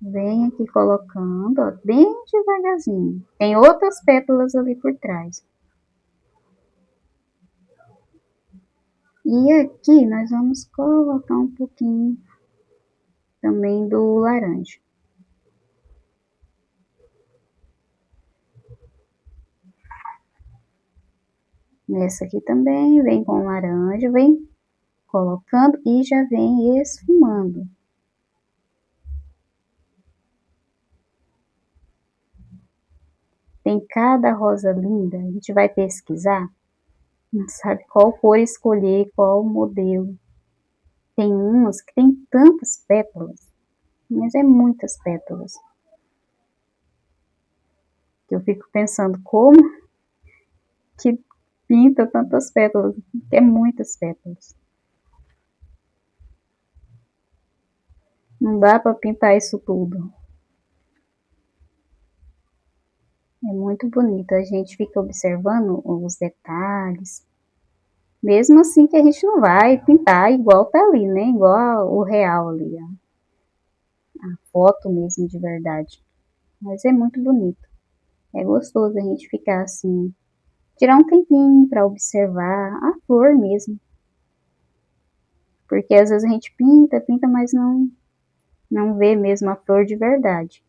Vem aqui colocando, ó, bem devagarzinho. Tem outras pétalas ali por trás. E aqui nós vamos colocar um pouquinho também do laranja. Nessa aqui também, vem com laranja, vem colocando e já vem esfumando. Tem cada rosa linda, a gente vai pesquisar, não sabe qual cor escolher, qual modelo. Tem umas que tem tantas pétalas, mas é muitas pétalas. Eu fico pensando como que pinta tantas pétalas, é muitas pétalas. Não dá para pintar isso tudo. É muito bonito, a gente fica observando os detalhes. Mesmo assim que a gente não vai pintar igual tá ali, né? Igual o real ali, a foto mesmo de verdade. Mas é muito bonito. É gostoso a gente ficar assim, tirar um tempinho para observar a flor mesmo. Porque às vezes a gente pinta, mas não vê mesmo a flor de verdade.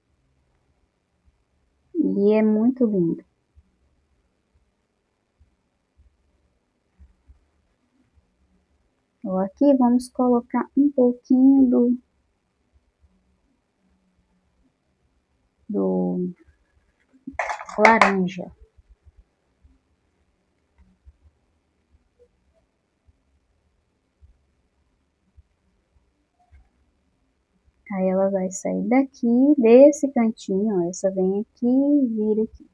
E é muito lindo. Ó, aqui vamos colocar um pouquinho do do laranja. Aí ela vai sair daqui, desse cantinho, ó, essa vem aqui e vira aqui.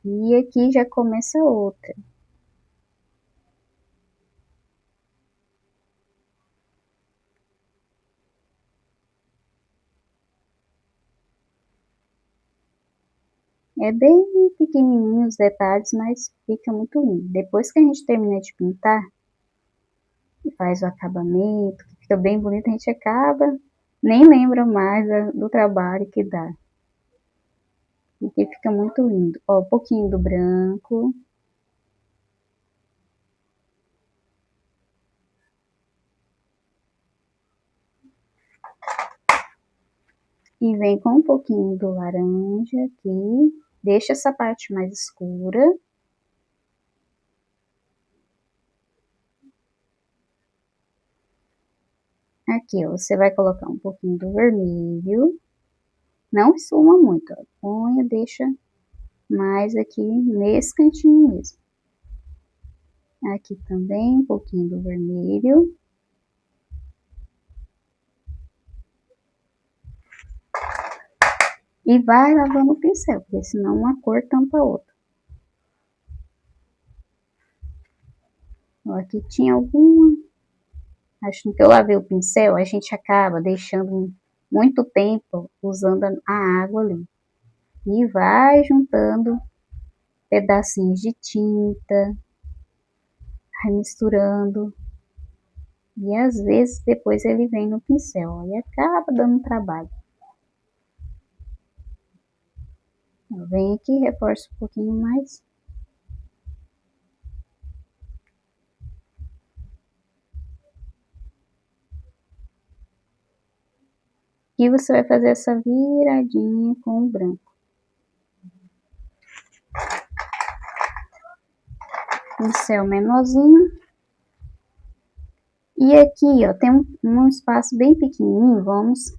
E aqui já começa outra. É bem pequenininho os detalhes, mas fica muito lindo. Depois que a gente termina de pintar, e faz o acabamento, que fica bem bonito, a gente acaba, nem lembra mais do trabalho que dá. Porque fica muito lindo. Ó, um pouquinho do branco. E vem com um pouquinho do laranja aqui. Deixa essa parte mais escura. Aqui, ó, você vai colocar um pouquinho do vermelho. Não esfuma muito, ó. Põe, deixa mais aqui nesse cantinho mesmo. Aqui também um pouquinho do vermelho. E vai lavando o pincel, porque senão uma cor tampa a outra. Ó, aqui tinha alguma. Acho que eu lavei o pincel, a gente acaba deixando muito tempo usando a água ali. E vai juntando pedacinhos de tinta, vai misturando. E às vezes depois ele vem no pincel, ó, e acaba dando trabalho. Vem aqui, reforça um pouquinho mais. E você vai fazer essa viradinha com o branco. Pincel menorzinho. E aqui, ó, tem um espaço bem pequenininho, vamos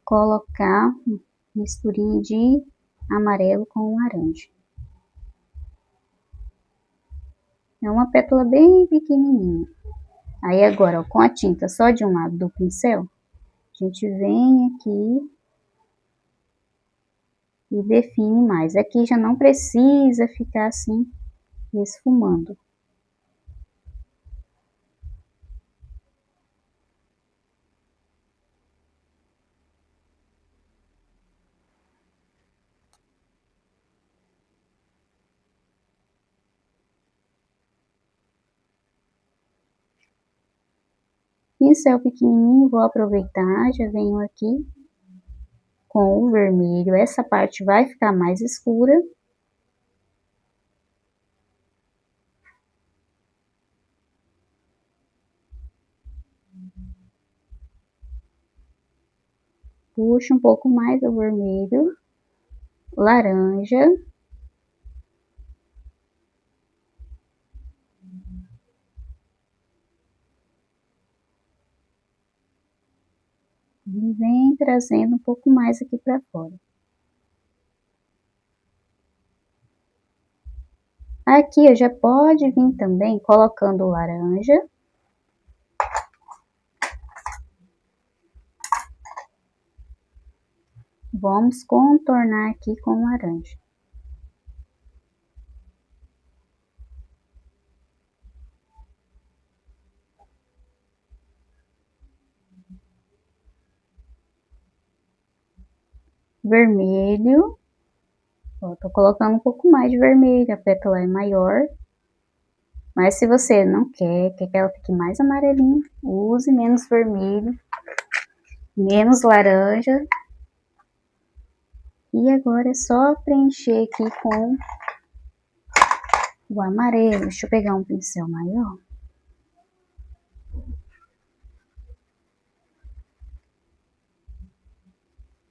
colocar misturinha de amarelo com laranja. É uma pétala bem pequenininha. Aí agora, ó, com a tinta só de um lado do pincel, a gente vem aqui e define mais. Aqui já não precisa ficar assim esfumando. Pincel pequenininho, vou aproveitar, já venho aqui com o vermelho. Essa parte vai ficar mais escura. Puxa um pouco mais o vermelho, laranja. E vem trazendo um pouco mais aqui para fora. Aqui já pode vir também colocando o laranja. Vamos contornar aqui com laranja. Vermelho. Ó, tô colocando um pouco mais de vermelho, a pétala é maior. Mas se você não quer que ela fique mais amarelinha, use menos vermelho, menos laranja. E agora é só preencher aqui com o amarelo. Deixa eu pegar um pincel maior.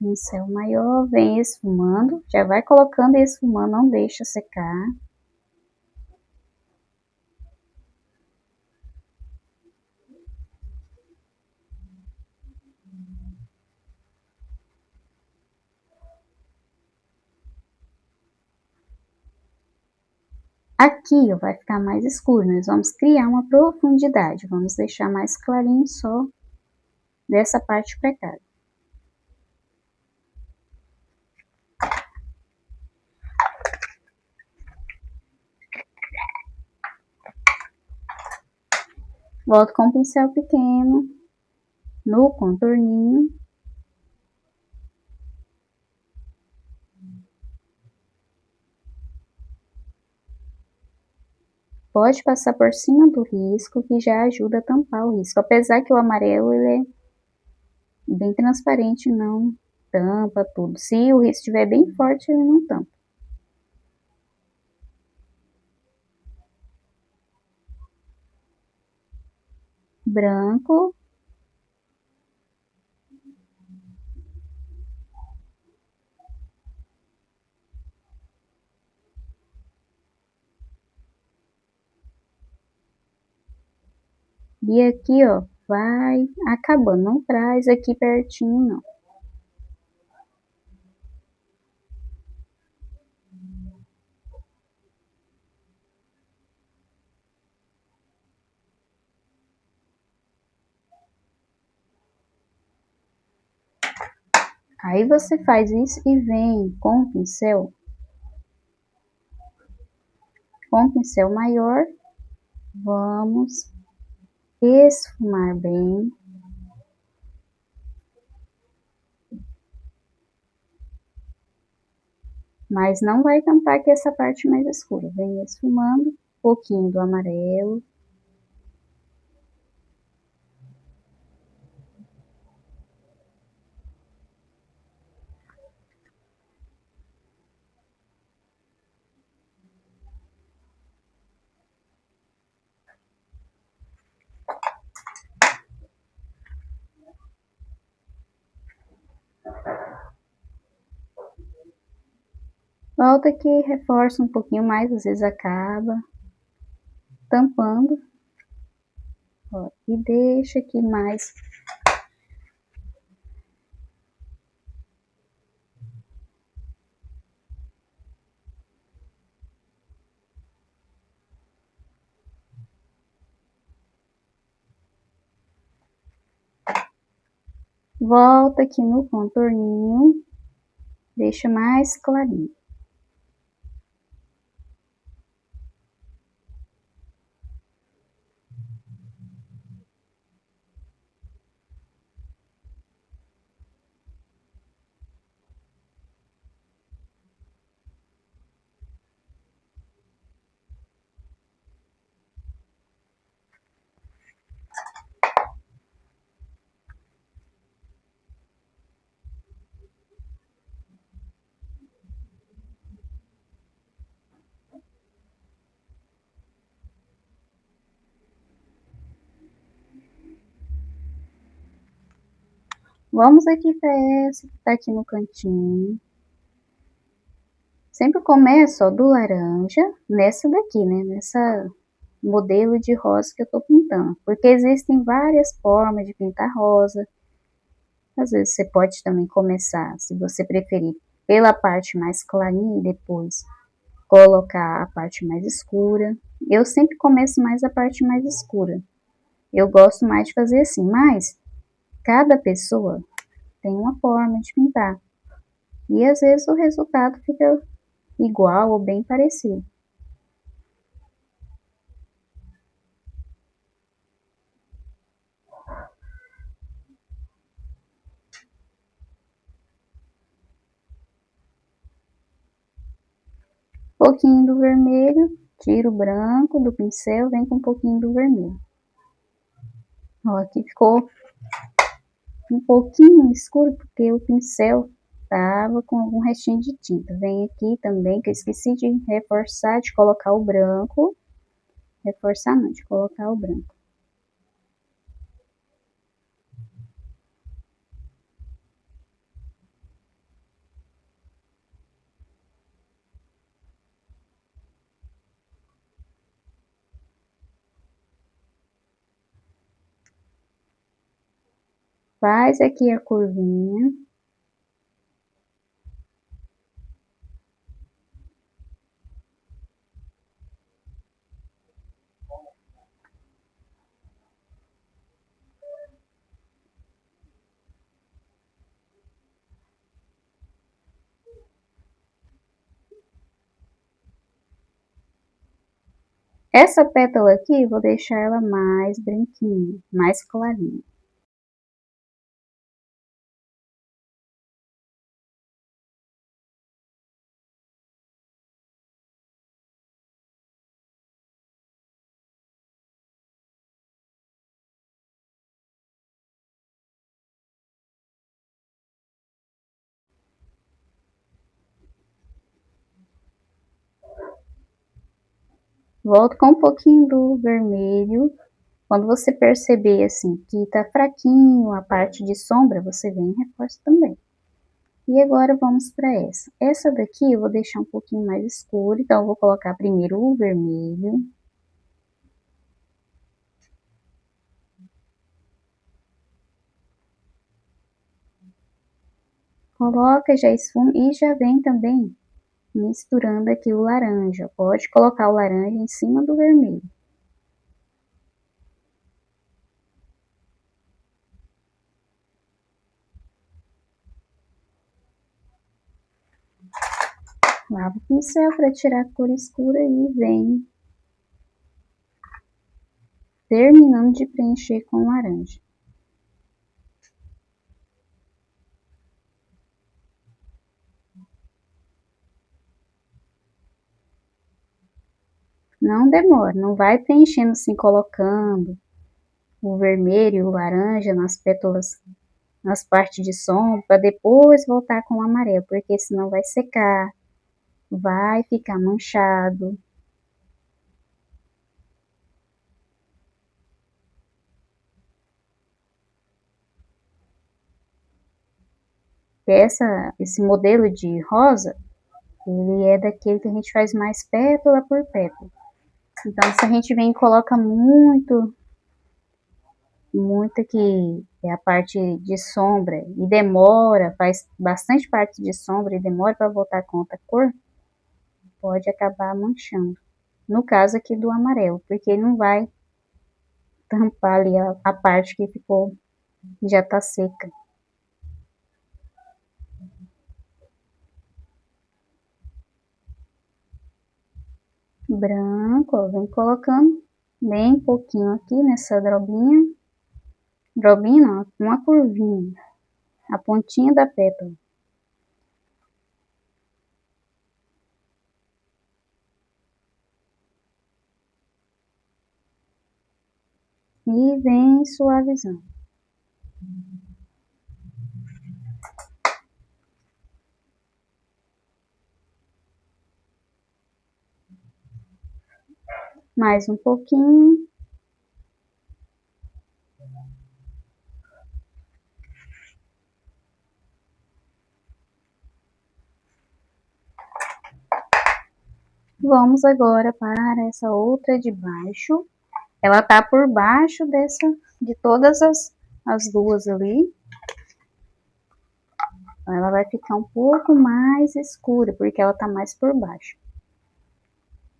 Pincel maior, vem esfumando, já vai colocando e esfumando, não deixa secar. Aqui, ó, vai ficar mais escuro, nós vamos criar uma profundidade, vamos deixar mais clarinho só dessa parte pra cá. Volto com o pincel pequeno no contorninho. Pode passar por cima do risco, que já ajuda a tampar o risco. Apesar que o amarelo ele é bem transparente, não tampa tudo. Se o risco estiver bem forte, ele não tampa. Branco. E aqui, ó, vai acabando. Não traz aqui pertinho, não. Aí você faz isso e vem com o pincel maior, vamos esfumar bem. Mas não vai tampar aqui essa parte mais escura. Vem esfumando um pouquinho do amarelo. Volta aqui, reforça um pouquinho mais, às vezes acaba tampando. Ó, e deixa aqui mais. Volta aqui no contorninho, deixa mais clarinho. Vamos aqui para essa que tá aqui no cantinho. Sempre começo, ó, do laranja, nessa daqui, né? Nessa modelo de rosa que eu tô pintando. Porque existem várias formas de pintar rosa. Às vezes você pode também começar, se você preferir, pela parte mais clarinha e depois colocar a parte mais escura. Eu sempre começo mais a parte mais escura. Eu gosto mais de fazer assim, mas cada pessoa tem uma forma de pintar. E às vezes o resultado fica igual ou bem parecido. Um pouquinho do vermelho, tira o branco do pincel, vem com um pouquinho do vermelho. Ó, aqui ficou um pouquinho escuro porque o pincel tava com algum restinho de tinta. Vem aqui também, que eu esqueci de reforçar, de colocar o branco. Reforçar não, de colocar o branco. Faz aqui a curvinha. Essa pétala aqui, vou deixar ela mais branquinha, mais clarinha. Volto com um pouquinho do vermelho. Quando você perceber assim que tá fraquinho a parte de sombra, você vem e reforça também. E agora vamos para essa. Essa daqui eu vou deixar um pouquinho mais escura, então eu vou colocar primeiro o vermelho. Coloca, já esfuma e já vem também misturando aqui o laranja. Pode colocar o laranja em cima do vermelho. Lava o pincel para tirar a cor escura e vem terminando de preencher com laranja. Não demora, não vai preenchendo assim, colocando o vermelho e o laranja nas pétalas, nas partes de sombra, para depois voltar com o amarelo, porque senão vai secar, vai ficar manchado. Esse modelo de rosa, ele é daquele que a gente faz mais pétala por pétala. Então, se a gente vem e coloca muito que é a parte de sombra e demora, faz bastante parte de sombra e demora para voltar com outra cor, pode acabar manchando. No caso aqui do amarelo, porque ele não vai tampar ali a parte que ficou, já tá seca. Branco, ó, vem colocando bem pouquinho aqui nessa drobinha. Drobinha não, uma curvinha, a pontinha da pétala. E vem suavizando. Mais um pouquinho. Vamos agora para essa outra de baixo. Ela tá por baixo de todas as duas ali. Ela vai ficar um pouco mais escura, porque ela tá mais por baixo.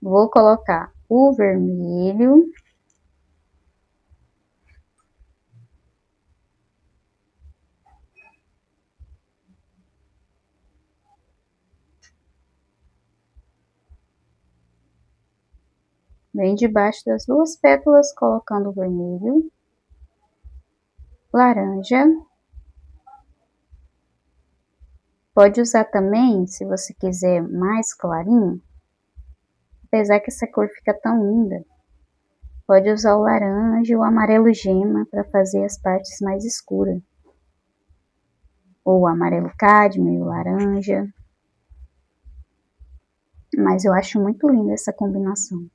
Vou colocar o vermelho. Vem debaixo das duas pétalas, colocando o vermelho. Laranja. Pode usar também, se você quiser mais clarinho, apesar que essa cor fica tão linda. Pode usar o laranja ou o amarelo gema para fazer as partes mais escuras. Ou o amarelo cádmio e o laranja. Mas eu acho muito linda essa combinação.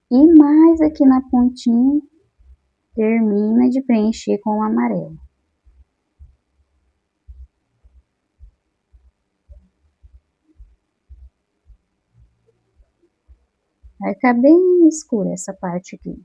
E mais aqui na pontinha, termina de preencher com o amarelo. Vai ficar bem escura essa parte aqui.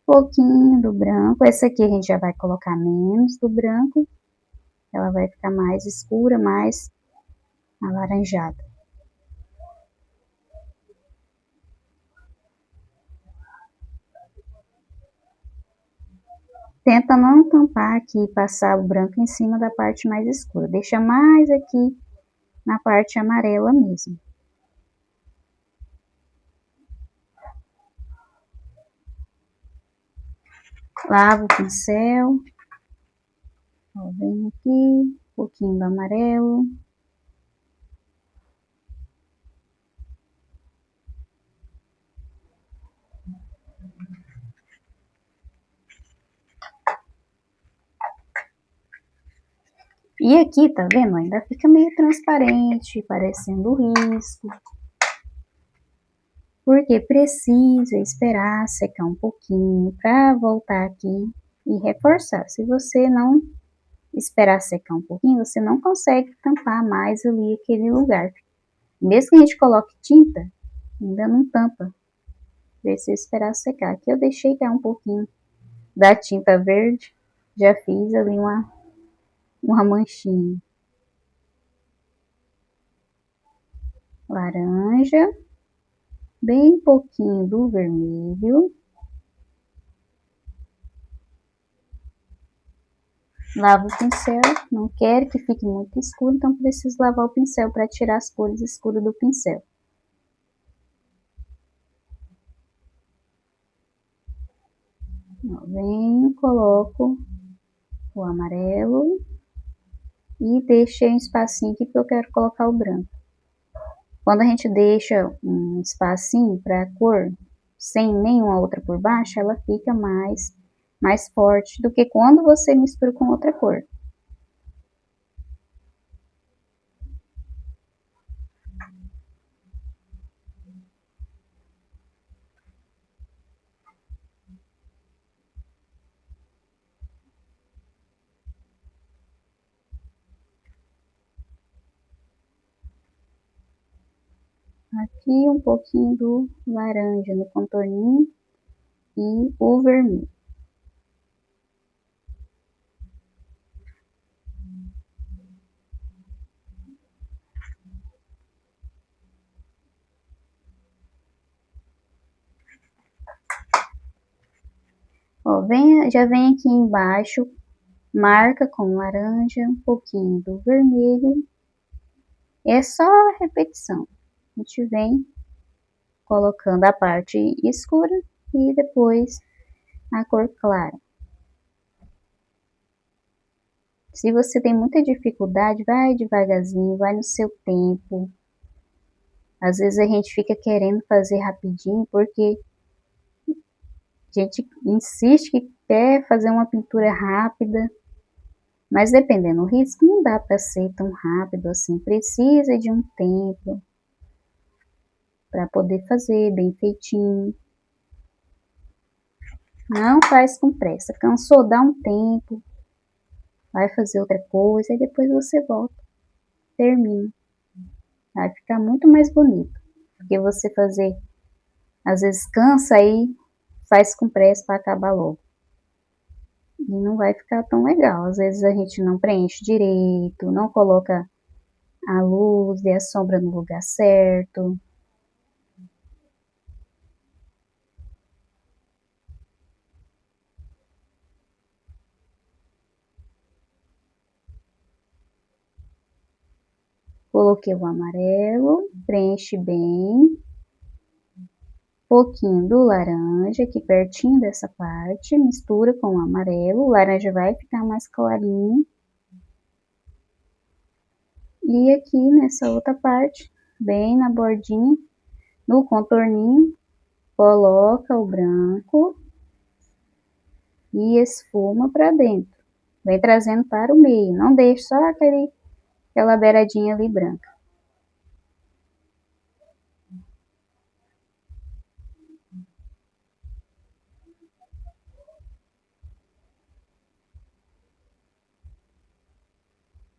Pouquinho do branco. Essa aqui a gente já vai colocar menos do branco. Ela vai ficar mais escura, mais alaranjada. Tenta não tampar aqui e passar o branco em cima da parte mais escura. Deixa mais aqui na parte amarela mesmo. Lavo o pincel. Ó, vem aqui, um pouquinho do amarelo. E aqui, tá vendo? Ainda fica meio transparente, parecendo risco. Porque precisa esperar secar um pouquinho para voltar aqui e reforçar. Se você não esperar secar um pouquinho, você não consegue tampar mais ali aquele lugar. Mesmo que a gente coloque tinta, ainda não tampa. Precisa esperar secar. Aqui eu deixei cair um pouquinho da tinta verde, já fiz ali uma manchinha. Laranja, bem pouquinho do vermelho. Lavo o pincel, não quero que fique muito escuro, então preciso lavar o pincel para tirar as cores escuras do pincel. Venho, coloco o amarelo e deixei um espacinho aqui porque eu quero colocar o branco. Quando a gente deixa um espacinho para a cor, sem nenhuma outra por baixo, ela fica mais forte do que quando você mistura com outra cor. Aqui um pouquinho do laranja no contorninho e o vermelho. Ó, já vem aqui embaixo, marca com laranja, um pouquinho do vermelho. É só repetição. A gente vem colocando a parte escura e depois a cor clara. Se você tem muita dificuldade, vai devagarzinho, vai no seu tempo. Às vezes a gente fica querendo fazer rapidinho porque a gente insiste que quer fazer uma pintura rápida, mas dependendo do risco não dá para ser tão rápido assim, precisa de um tempo para poder fazer bem feitinho. Não faz com pressa, cansou, dá um tempo, vai fazer outra coisa e depois você volta, termina. Vai ficar muito mais bonito, porque você fazer, às vezes cansa aí, faz com pressa para acabar logo. E não vai ficar tão legal. Às vezes a gente não preenche direito, não coloca a luz e a sombra no lugar certo. Coloquei o amarelo, preenche bem. Pouquinho do laranja aqui pertinho dessa parte, mistura com o amarelo. O laranja vai ficar mais clarinho. E aqui nessa outra parte, bem na bordinha, no contorninho, coloca o branco e esfuma para dentro. Vem trazendo para o meio, não deixe só aquela beiradinha ali branca.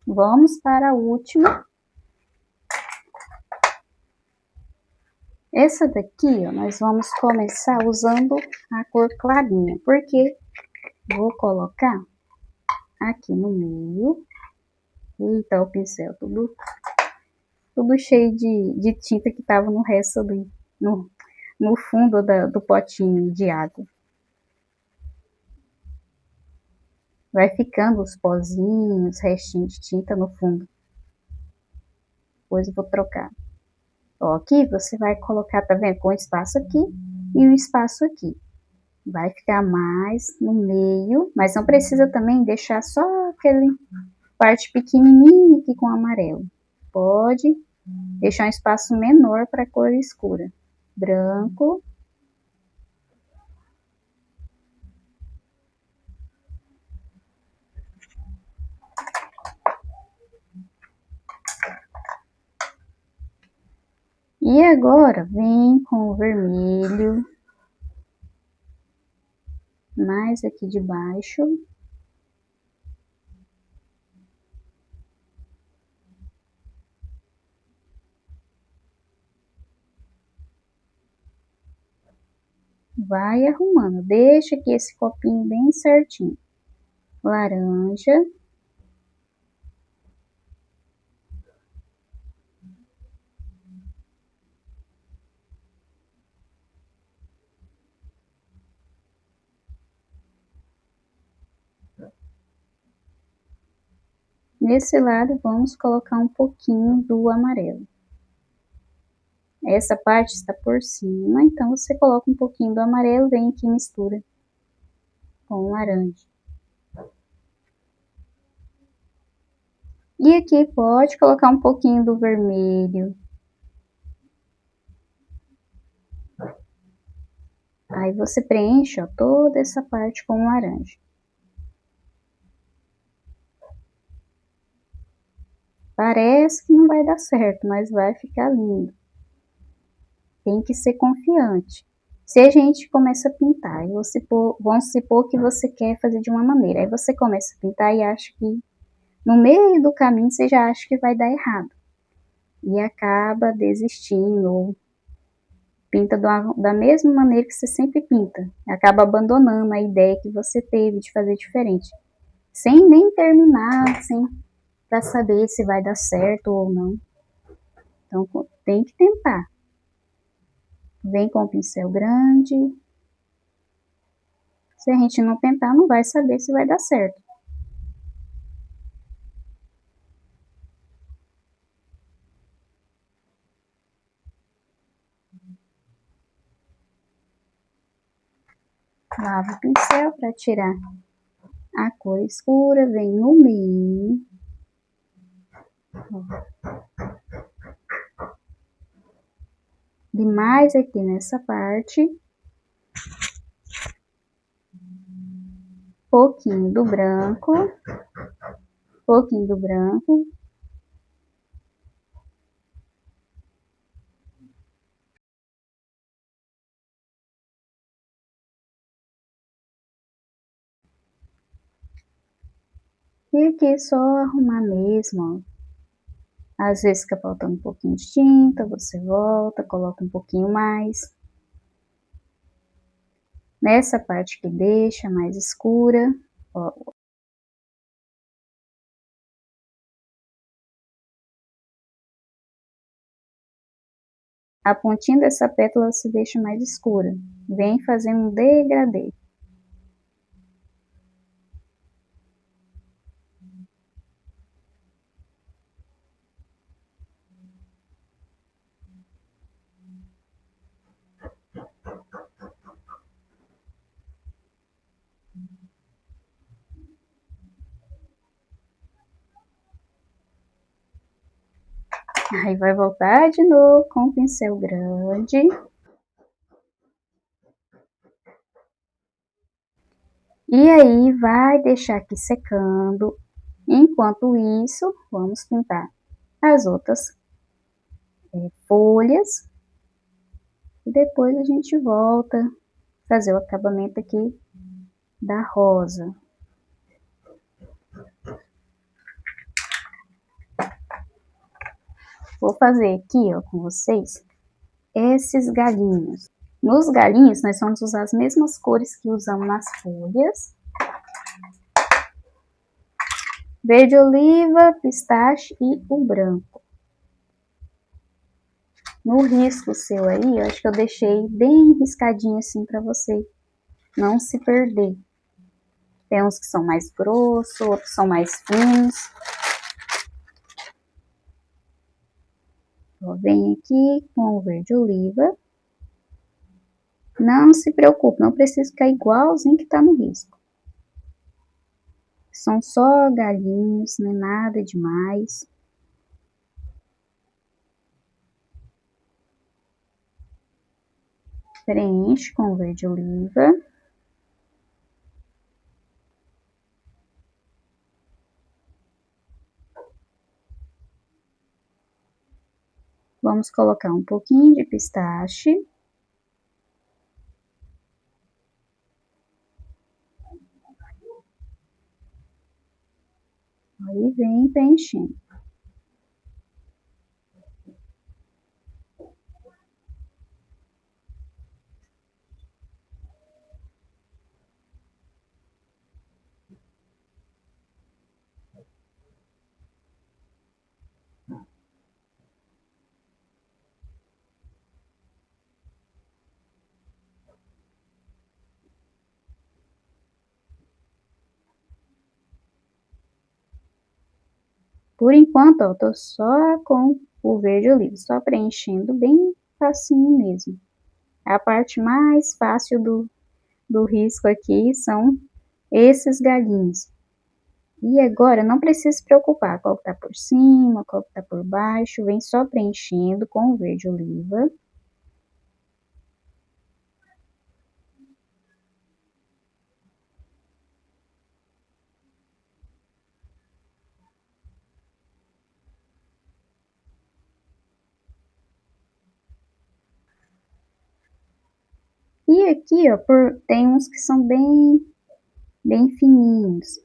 Vamos para a última. Essa daqui, ó, nós vamos começar usando a cor clarinha, porque vou colocar aqui no meio. Eita, o pincel tudo cheio de tinta que tava no resto no fundo do potinho de água. Vai ficando os pozinhos, restinhos de tinta no fundo. Depois eu vou trocar. Ó, aqui você vai colocar, tá vendo? Com espaço aqui e um espaço aqui. Vai ficar mais no meio, mas não precisa também deixar só aquele parte pequenininha aqui com amarelo. Pode deixar um espaço menor para a cor escura. Branco. E agora vem com o vermelho. Mais aqui de baixo. Vai arrumando. Deixa aqui esse copinho bem certinho. Laranja. Nesse lado, vamos colocar um pouquinho do amarelo. Essa parte está por cima, então você coloca um pouquinho do amarelo, vem aqui e mistura com o laranja. E aqui pode colocar um pouquinho do vermelho. Aí você preenche, ó, toda essa parte com o laranja. Parece que não vai dar certo, mas vai ficar lindo. Tem que ser confiante. Se a gente começa a pintar, e vamos supor que você quer fazer de uma maneira, aí você começa a pintar e acha que no meio do caminho você já acha que vai dar errado. E acaba desistindo, ou pinta da mesma maneira que você sempre pinta. Acaba abandonando a ideia que você teve de fazer diferente. Sem nem terminar, para saber se vai dar certo ou não. Então tem que tentar. Vem com o pincel grande. Se a gente não tentar, não vai saber se vai dar certo. Lava o pincel para tirar a cor escura, vem no meio. Demais aqui nessa parte. Pouquinho do branco. Pouquinho do branco. E aqui é só arrumar mesmo, ó. Às vezes fica faltando um pouquinho de tinta, você volta, coloca um pouquinho mais. Nessa parte que deixa mais escura, ó. A pontinha dessa pétala se deixa mais escura. Vem fazendo um degradê. Aí vai voltar de novo com o pincel grande. E aí vai deixar aqui secando. Enquanto isso, vamos pintar as outras folhas. E depois a gente volta a fazer o acabamento aqui da rosa. Vou fazer aqui, ó, com vocês, esses galinhos. Nos galinhos, nós vamos usar as mesmas cores que usamos nas folhas. Verde oliva, pistache e o branco. No risco seu aí, eu acho que eu deixei bem riscadinho assim para você não se perder. Tem uns que são mais grossos, outros são mais finos. Ó, vem aqui com o verde oliva. Não se preocupe, não precisa ficar igualzinho que tá no risco. São só galinhos, não é nada demais. Preenche com o verde oliva. Vamos colocar um pouquinho de pistache. Aí vem preenchendo. Por enquanto, ó, tô só com o verde oliva, só preenchendo bem facinho mesmo. A parte mais fácil do risco aqui são esses galinhos. E agora, não precisa se preocupar qual que tá por cima, qual que tá por baixo, vem só preenchendo com o verde oliva. E aqui, ó, tem uns que são bem fininhos.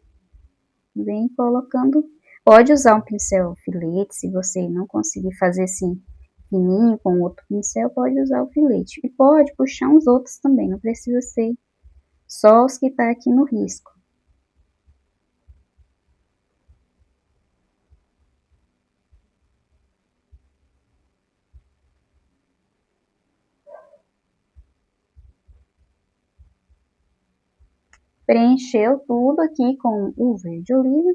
Vem colocando. Pode usar um pincel filete, se você não conseguir fazer assim fininho com outro pincel, pode usar o filete. E pode puxar uns outros também, não precisa ser só os que tá aqui no risco. Preencheu tudo aqui com o verde oliva.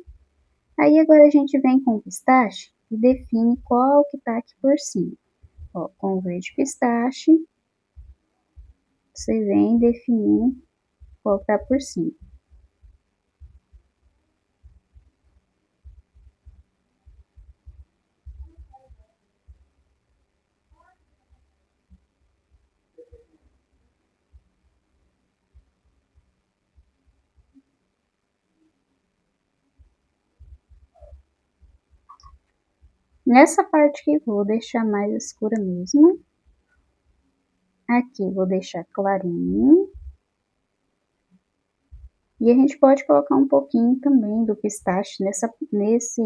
Aí agora a gente vem com o pistache e define qual que tá aqui por cima. Ó, com o verde pistache, você vem definindo qual tá por cima. Nessa parte aqui vou deixar mais escura mesmo. Aqui vou deixar clarinho. E a gente pode colocar um pouquinho também do pistache nesse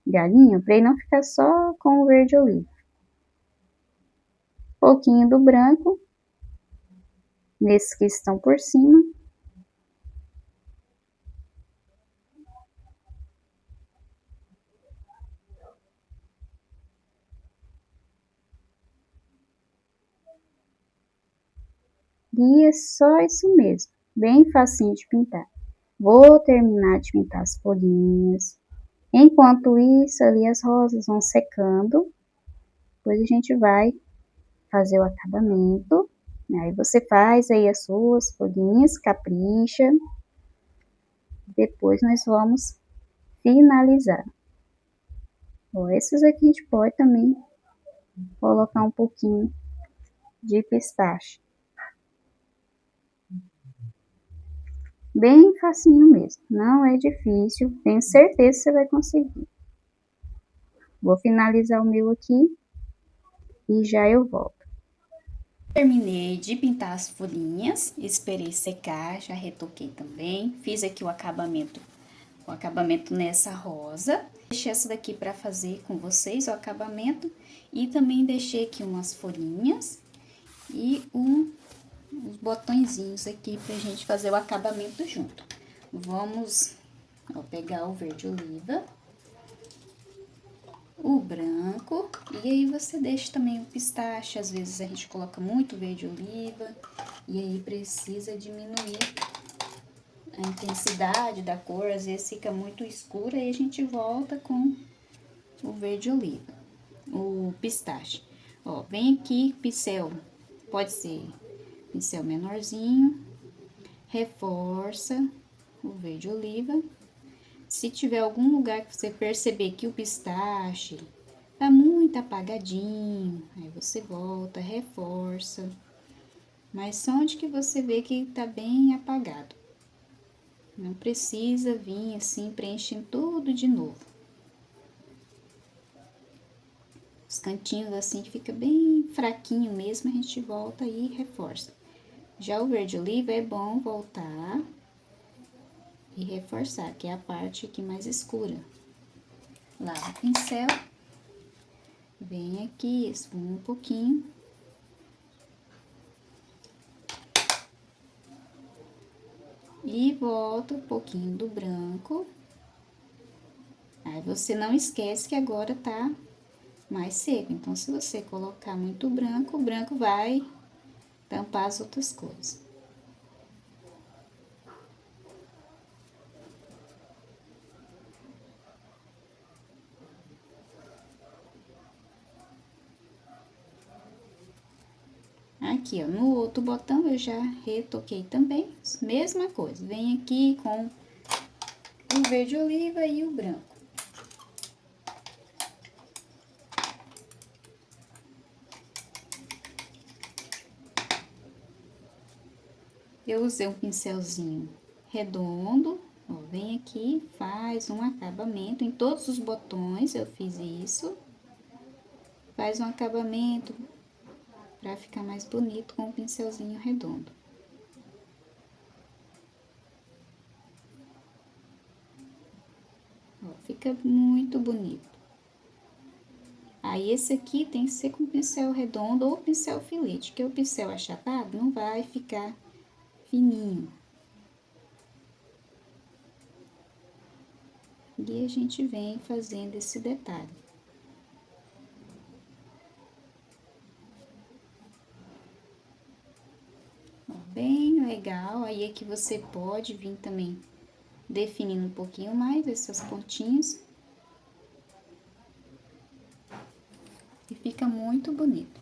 galinho, para ele não ficar só com o verde oliva. Um pouquinho do branco, nesses que estão por cima. E é só isso mesmo, bem facinho de pintar. Vou terminar de pintar as folhinhas. Enquanto isso, ali as rosas vão secando. Depois a gente vai fazer o acabamento. Aí você faz aí as suas folhinhas, capricha. Depois nós vamos finalizar. Ó, esses aqui a gente pode também colocar um pouquinho de pistache. Bem facinho mesmo, não é difícil, tenho certeza que você vai conseguir. Vou finalizar o meu aqui e já eu volto. Terminei de pintar as folhinhas, esperei secar, já retoquei também, fiz aqui o acabamento nessa rosa. Deixei essa daqui para fazer com vocês o acabamento e também deixei aqui umas folhinhas e uns botõezinhos aqui pra gente fazer o acabamento junto. Vamos, ó, pegar o verde oliva, o branco, e aí você deixa também o pistache. Às vezes a gente coloca muito verde oliva e aí precisa diminuir a intensidade da cor, às vezes fica muito escura, e a gente volta com o verde oliva, o pistache. Ó, vem aqui, pincel, pode ser pincel menorzinho, reforça o verde oliva. Se tiver algum lugar que você perceber que o pistache tá muito apagadinho, aí você volta, reforça. Mas só onde que você vê que tá bem apagado. Não precisa vir assim preenchendo tudo de novo. Os cantinhos assim que fica bem fraquinho mesmo, a gente volta e reforça. Já o verde oliva é bom voltar e reforçar, que é a parte aqui mais escura. Lava o pincel, vem aqui, esfuma um pouquinho. E volta um pouquinho do branco. Aí você não esquece que agora tá mais seco. Então, se você colocar muito branco, o branco vai tampar as outras cores. Aqui, ó, no outro botão eu já retoquei também, mesma coisa. Vem aqui com o verde oliva e o branco. Eu usei um pincelzinho redondo, ó, vem aqui, faz um acabamento em todos os botões, eu fiz isso. Faz um acabamento para ficar mais bonito com o pincelzinho redondo. Ó, fica muito bonito. Aí, esse aqui tem que ser com pincel redondo ou pincel filete, que o pincel achatado não vai ficar fininho. E a gente vem fazendo esse detalhe. Ó, bem legal, aí é que você pode vir também definindo um pouquinho mais essas pontinhas. E fica muito bonito.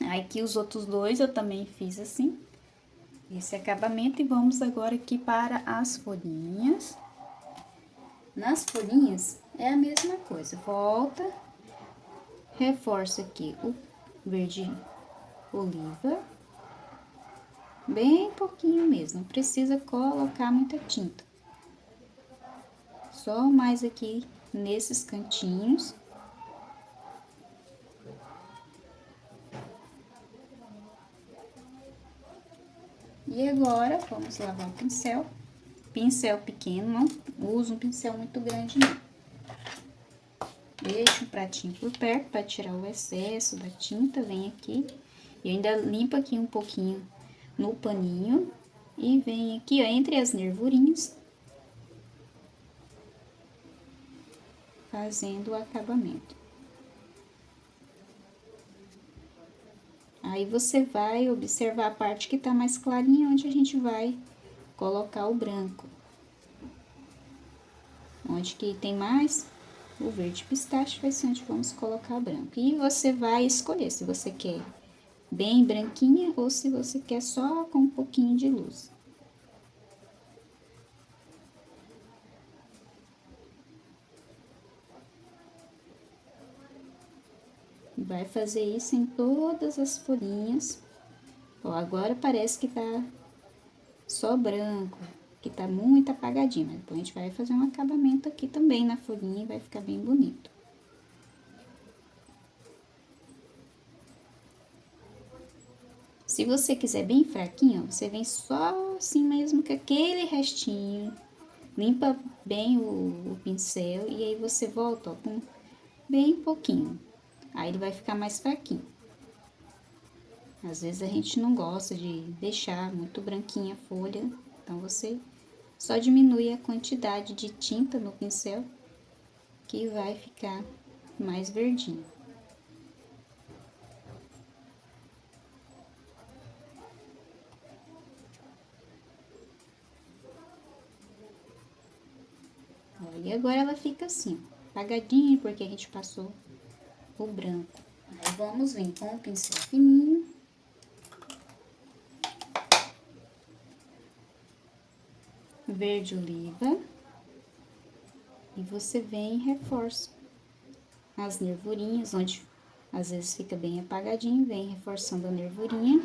Aí, aqui os outros dois eu também fiz assim, esse acabamento. E vamos agora aqui para as folhinhas. Nas folhinhas é a mesma coisa, volta, reforça aqui o verde oliva, bem pouquinho mesmo, não precisa colocar muita tinta. Só mais aqui nesses cantinhos. E agora, vamos lavar o pincel. Pincel pequeno, não uso um pincel muito grande, não. Deixa um pratinho por perto para tirar o excesso da tinta, vem aqui. E ainda limpa aqui um pouquinho no paninho. E vem aqui, ó, entre as nervurinhas, fazendo o acabamento. Aí, você vai observar a parte que tá mais clarinha, onde a gente vai colocar o branco. Onde que tem mais, o verde pistache vai ser onde vamos colocar o branco. E você vai escolher se você quer bem branquinha ou se você quer só com um pouquinho de luz. Vai fazer isso em todas as folhinhas. Ó, agora parece que tá só branco, que tá muito apagadinho, mas depois a gente vai fazer um acabamento aqui também na folhinha e vai ficar bem bonito. Se você quiser bem fraquinho, você vem só assim mesmo com aquele restinho, limpa bem o pincel e aí você volta, ó, com bem pouquinho. Aí ele vai ficar mais fraquinho. Às vezes a gente não gosta de deixar muito branquinha a folha, então você só diminui a quantidade de tinta no pincel que vai ficar mais verdinho. Ó, e agora ela fica assim, ó, apagadinha, porque a gente passou o branco. Aí vamos vir com o pincel fininho. Verde oliva. E você vem e reforça as nervurinhas, onde às vezes fica bem apagadinho, vem reforçando a nervurinha.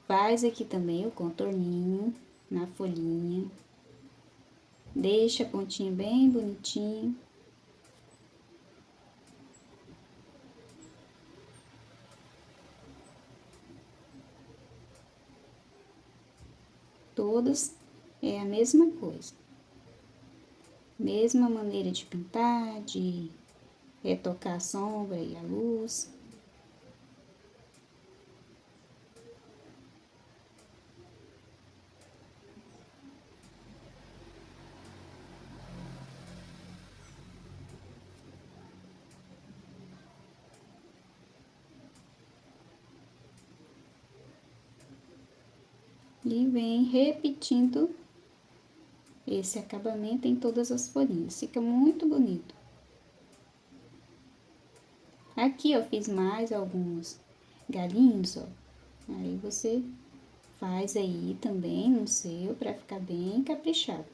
Faz aqui também o contorninho na folhinha. Deixa a pontinha bem bonitinha. Todas é a mesma coisa. Mesma maneira de pintar, de retocar a sombra e a luz. E vem repetindo esse acabamento em todas as folhinhas. Fica muito bonito. Aqui eu fiz mais alguns galinhos, ó. Aí você faz aí também no seu, pra ficar bem caprichado.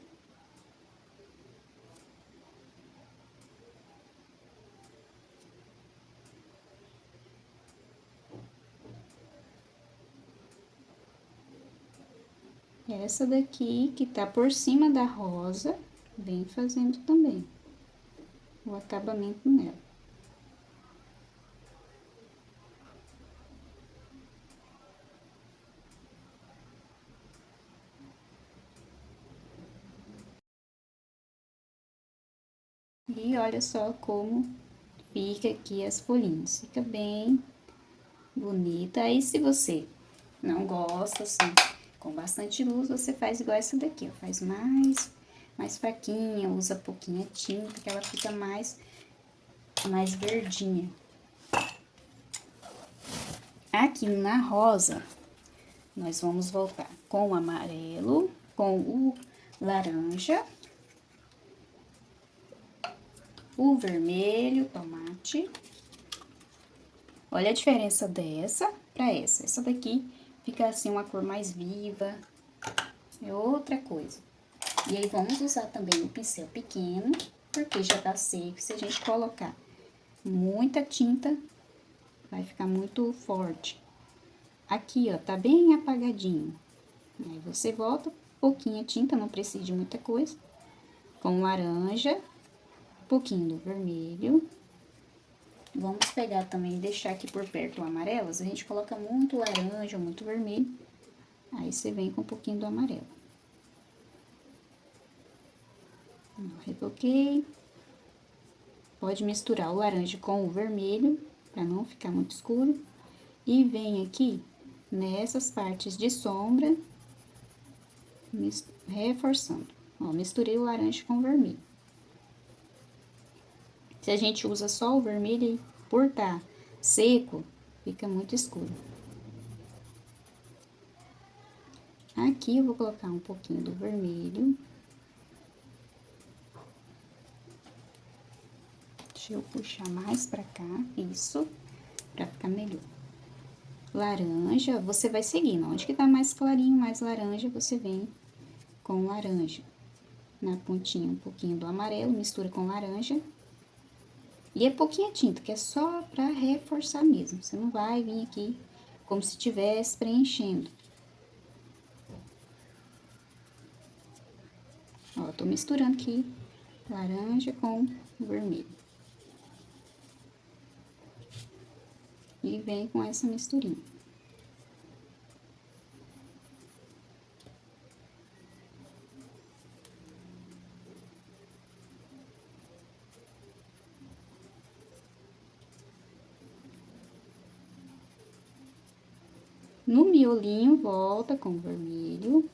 Essa daqui, que tá por cima da rosa, vem fazendo também o acabamento nela. E olha só como fica aqui as folhinhas. Fica bem bonita. Aí, se você não gosta, assim, com bastante luz, você faz igual essa daqui, ó. Faz mais fraquinha, usa pouquinha tinta, que ela fica mais verdinha. Aqui na rosa, nós vamos voltar com o amarelo, com o laranja, o vermelho, tomate. Olha a diferença dessa pra essa. Essa daqui fica assim uma cor mais viva, é outra coisa. E aí vamos usar também o pincel pequeno, porque já tá seco. Se a gente colocar muita tinta, vai ficar muito forte. Aqui, ó, tá bem apagadinho. Aí você volta, pouquinha tinta, não precisa de muita coisa. Com laranja, pouquinho do vermelho. Vamos pegar também e deixar aqui por perto o amarelo. A gente coloca muito laranja, muito vermelho. Aí você vem com um pouquinho do amarelo. Retoquei. Pode misturar o laranja com o vermelho, pra não ficar muito escuro. E vem aqui, nessas partes de sombra, reforçando. Ó, misturei o laranja com o vermelho. Se a gente usa só o vermelho, por tá seco, fica muito escuro. Aqui eu vou colocar um pouquinho do vermelho. Deixa eu puxar mais pra cá, isso, pra ficar melhor. Laranja, você vai seguindo, onde que tá mais clarinho, mais laranja, você vem com laranja. Na pontinha, um pouquinho do amarelo, mistura com laranja. E é pouquinha tinta, que é só pra reforçar mesmo. Você não vai vir aqui como se estivesse preenchendo. Ó, tô misturando aqui laranja com vermelho. E vem com essa misturinha. No miolinho, volta com o vermelho.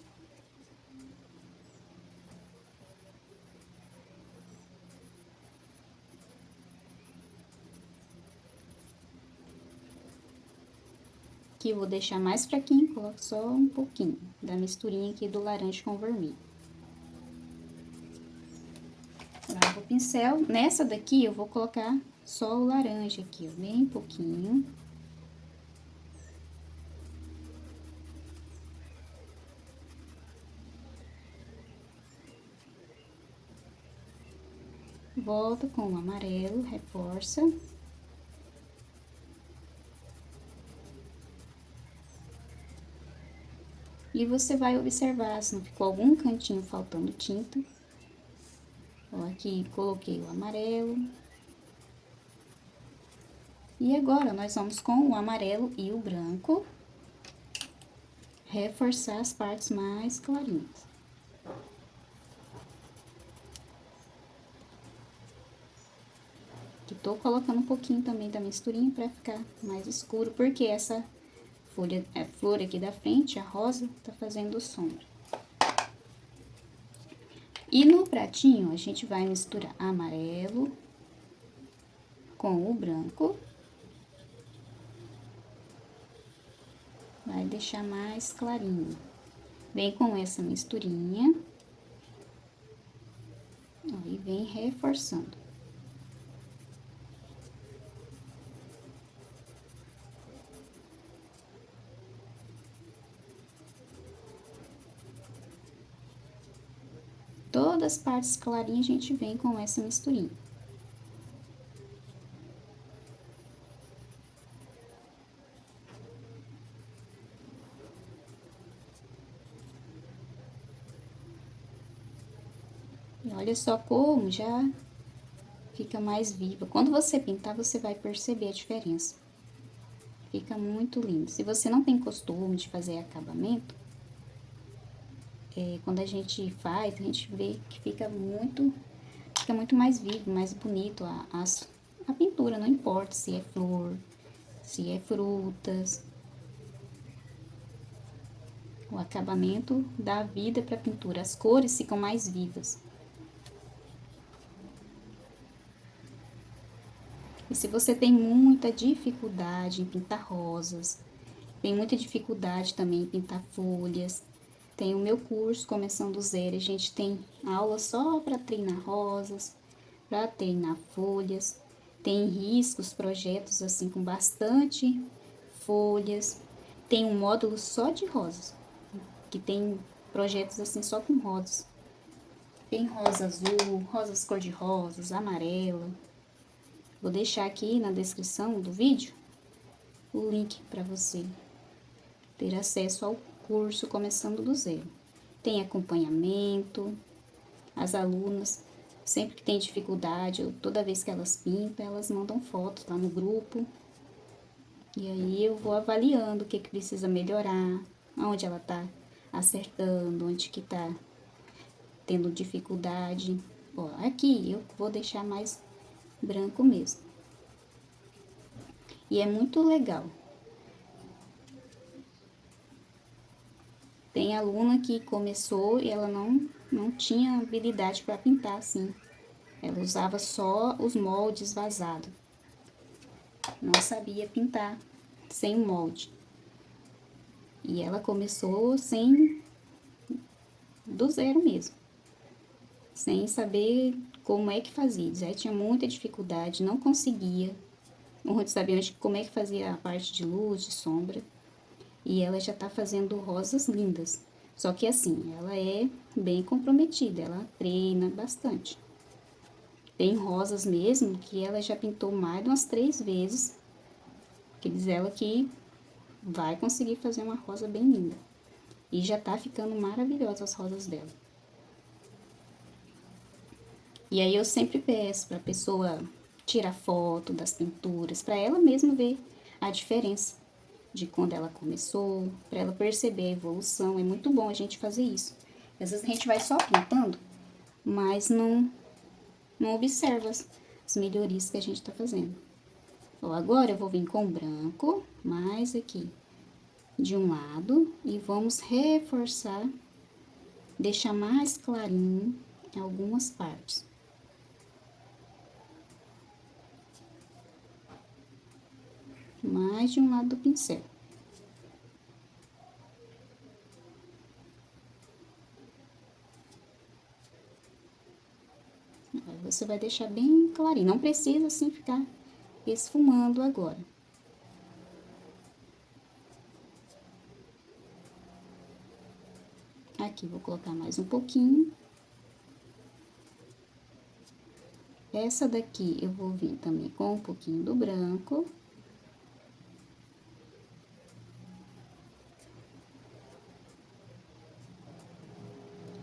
Aqui eu vou deixar mais fraquinho, coloco só um pouquinho da misturinha aqui do laranja com o vermelho. Pego o pincel, nessa daqui eu vou colocar só o laranja aqui, ó, bem pouquinho. Volta com o amarelo, reforça. E você vai observar se não ficou algum cantinho faltando tinta. Ó, aqui coloquei o amarelo. E agora, nós vamos com o amarelo e o branco reforçar as partes mais clarinhas. Aqui tô colocando um pouquinho também da misturinha pra ficar mais escuro, porque essa folha, a flor aqui da frente, a rosa, tá fazendo sombra. E no pratinho, a gente vai misturar amarelo com o branco. Vai deixar mais clarinho. Vem com essa misturinha. Ó, e vem reforçando. Todas as partes clarinhas a gente vem com essa misturinha. E olha só como já fica mais viva. Quando você pintar, você vai perceber a diferença. Fica muito lindo. Se você não tem costume de fazer acabamento, quando a gente faz, a gente vê que fica muito mais vivo, mais bonito a pintura, não importa se é flor, se é frutas. O acabamento dá vida para a pintura, as cores ficam mais vivas. E se você tem muita dificuldade em pintar rosas, tem muita dificuldade também em pintar folhas, tem o meu curso Começando do Zero, a gente tem aula só para treinar rosas, para treinar folhas, tem riscos, projetos assim com bastante folhas, tem um módulo só de rosas, que tem projetos assim só com rosas. Tem rosa azul, rosas cor-de-rosas, amarela. Vou deixar aqui na descrição do vídeo o link para você ter acesso ao curso Começando do Zero. Tem acompanhamento, as alunas, sempre que tem dificuldade, toda vez que elas pintam, elas mandam fotos lá no grupo. E aí eu vou avaliando o que precisa melhorar, onde ela tá acertando, onde que tá tendo dificuldade. Ó, aqui eu vou deixar mais branco mesmo. E é muito legal. Tem aluna que começou e ela não tinha habilidade para pintar assim. Ela usava só os moldes vazados. Não sabia pintar sem molde. E ela começou do zero mesmo. Sem saber como é que fazia. Já tinha muita dificuldade, não conseguia. Não sabia como é que fazia a parte de luz, de sombra. E ela já tá fazendo rosas lindas. Só que assim, ela é bem comprometida, ela treina bastante. Tem rosas mesmo que ela já pintou mais de umas 3 vezes. Que diz ela que vai conseguir fazer uma rosa bem linda. E já tá ficando maravilhosa as rosas dela. E aí eu sempre peço pra pessoa tirar foto das pinturas, pra ela mesma ver a diferença de quando ela começou, para ela perceber a evolução. É muito bom a gente fazer isso. Às vezes a gente vai só pintando, mas não observa as melhorias que a gente tá fazendo. Ó, agora eu vou vir com branco, mais aqui de um lado, e vamos reforçar, deixar mais clarinho em algumas partes. Mais de um lado do pincel. Você vai deixar bem clarinho, não precisa assim ficar esfumando agora. Aqui, vou colocar mais um pouquinho. Essa daqui eu vou vir também com um pouquinho do branco.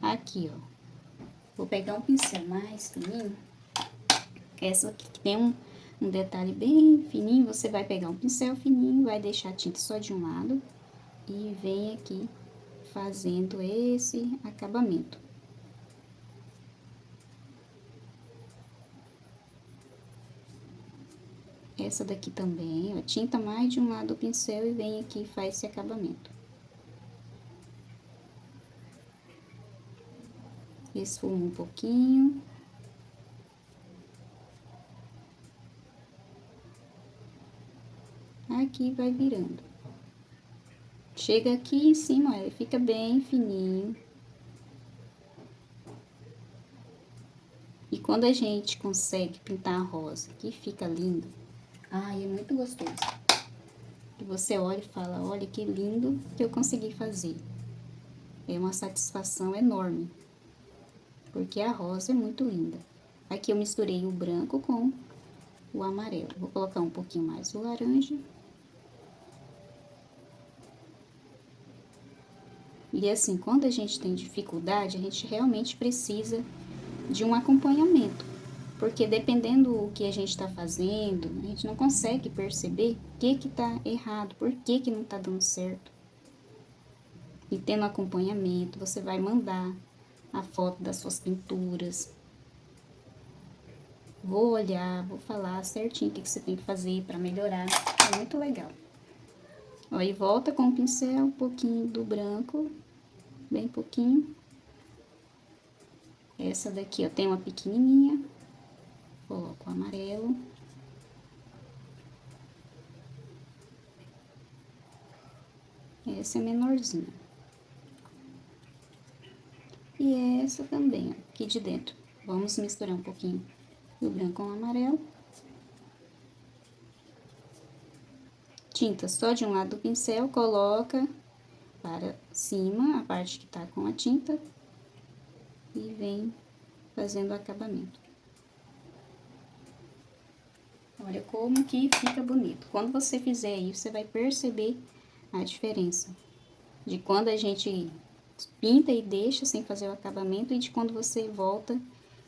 Aqui, ó. Vou pegar um pincel mais fininho. Essa aqui que tem um detalhe bem fininho, você vai pegar um pincel fininho, vai deixar a tinta só de um lado e vem aqui fazendo esse acabamento. Essa daqui também, ó, tinta mais de um lado do pincel e vem aqui e faz esse acabamento. Esfumo um pouquinho. Aqui vai virando. Chega aqui em cima, ele fica bem fininho. E quando a gente consegue pintar a rosa, que fica lindo, ai, é muito gostoso. Que você olha e fala, olha que lindo que eu consegui fazer. É uma satisfação enorme, porque a rosa é muito linda. Aqui eu misturei o branco com o amarelo. Vou colocar um pouquinho mais do laranja. E assim, quando a gente tem dificuldade, a gente realmente precisa de um acompanhamento. Porque dependendo do que a gente está fazendo, a gente não consegue perceber o que tá errado, por que não tá dando certo. E tendo acompanhamento, você vai mandar a foto das suas pinturas. Vou olhar, vou falar certinho o que você tem que fazer para melhorar. É muito legal. Ó, e volta com o pincel, um pouquinho do branco, bem pouquinho. Essa daqui, ó, tem uma pequenininha. Coloco o amarelo. Essa é menorzinha. E essa também, ó, aqui de dentro. Vamos misturar um pouquinho do branco com o amarelo. Tinta só de um lado do pincel, coloca para cima a parte que tá com a tinta e vem fazendo o acabamento. Olha como que fica bonito. Quando você fizer isso, você vai perceber a diferença de quando a gente pinta e deixa sem fazer o acabamento e de quando você volta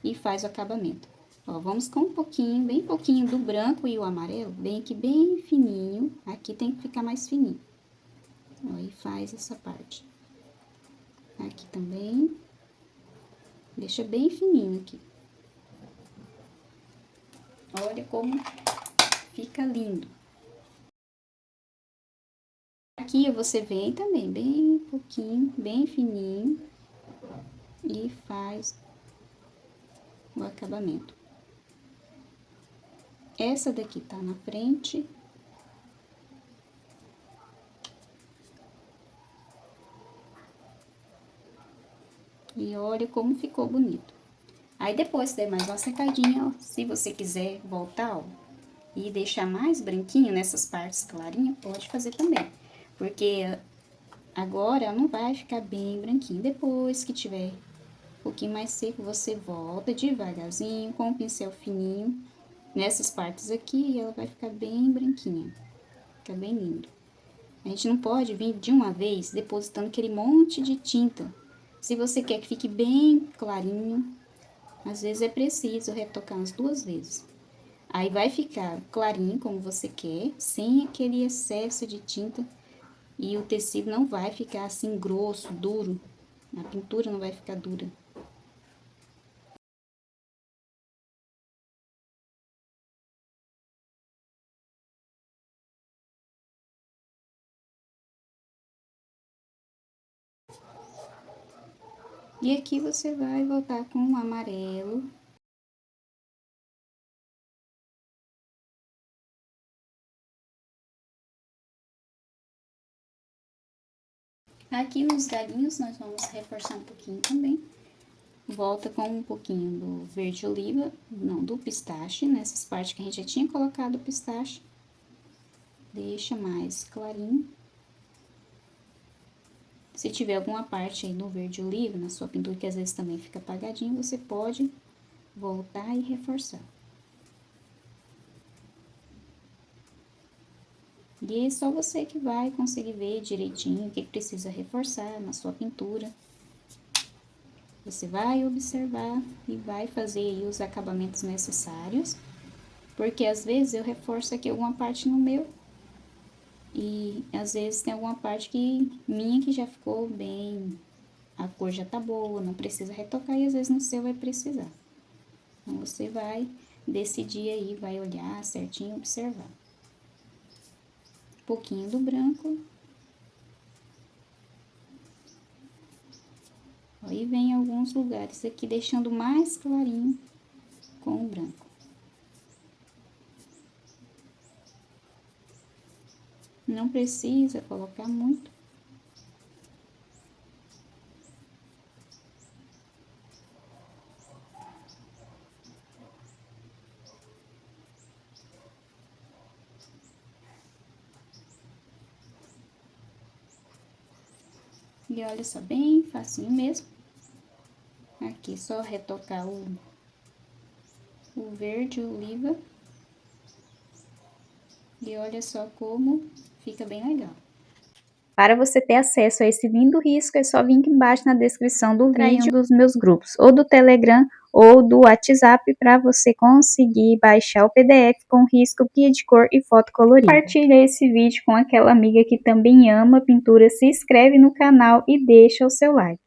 e faz o acabamento. Ó, vamos com um pouquinho, bem pouquinho do branco e o amarelo, bem aqui bem fininho. Aqui tem que ficar mais fininho. Ó, e faz essa parte. Aqui também. Deixa bem fininho aqui. Olha como fica lindo. Aqui você vem também bem pouquinho, bem fininho. E faz o acabamento. Essa daqui tá na frente. E olha como ficou bonito. Aí depois der mais uma secadinha, ó, se você quiser voltar, ó, e deixar mais branquinho nessas partes clarinhas, pode fazer também. Porque agora não vai ficar bem branquinho. Depois que tiver um pouquinho mais seco, você volta devagarzinho com o pincel fininho nessas partes aqui e ela vai ficar bem branquinha. Fica bem lindo. A gente não pode vir de uma vez depositando aquele monte de tinta. Se você quer que fique bem clarinho, às vezes é preciso retocar umas 2 vezes. Aí vai ficar clarinho como você quer, sem aquele excesso de tinta. E o tecido não vai ficar assim grosso, duro. A pintura não vai ficar dura. E aqui você vai voltar com o amarelo. Aqui nos galhinhos nós vamos reforçar um pouquinho também. Volta com um pouquinho do verde oliva, não, do pistache, nessas partes que a gente já tinha colocado o pistache. Deixa mais clarinho. Se tiver alguma parte aí no verde oliva, na sua pintura, que às vezes também fica apagadinho, você pode voltar e reforçar. E é só você que vai conseguir ver direitinho o que precisa reforçar na sua pintura. Você vai observar e vai fazer aí os acabamentos necessários, porque às vezes eu reforço aqui alguma parte no meu, e às vezes tem alguma parte minha que já ficou bem, a cor já tá boa, não precisa retocar, e às vezes no seu vai precisar. Então, você vai decidir aí, vai olhar certinho, observar. Um pouquinho do branco. Aí vem alguns lugares aqui, deixando mais clarinho com o branco. Não precisa colocar muito. E olha só, bem facinho mesmo. Aqui, só retocar o verde oliva. E olha só como fica bem legal. Para você ter acesso a esse lindo risco, é só vir aqui embaixo na descrição do vídeo dos meus grupos, ou do Telegram ou do WhatsApp, para você conseguir baixar o PDF com risco, guia de cor e foto colorida. Compartilha esse vídeo com aquela amiga que também ama pintura, se inscreve no canal e deixa o seu like.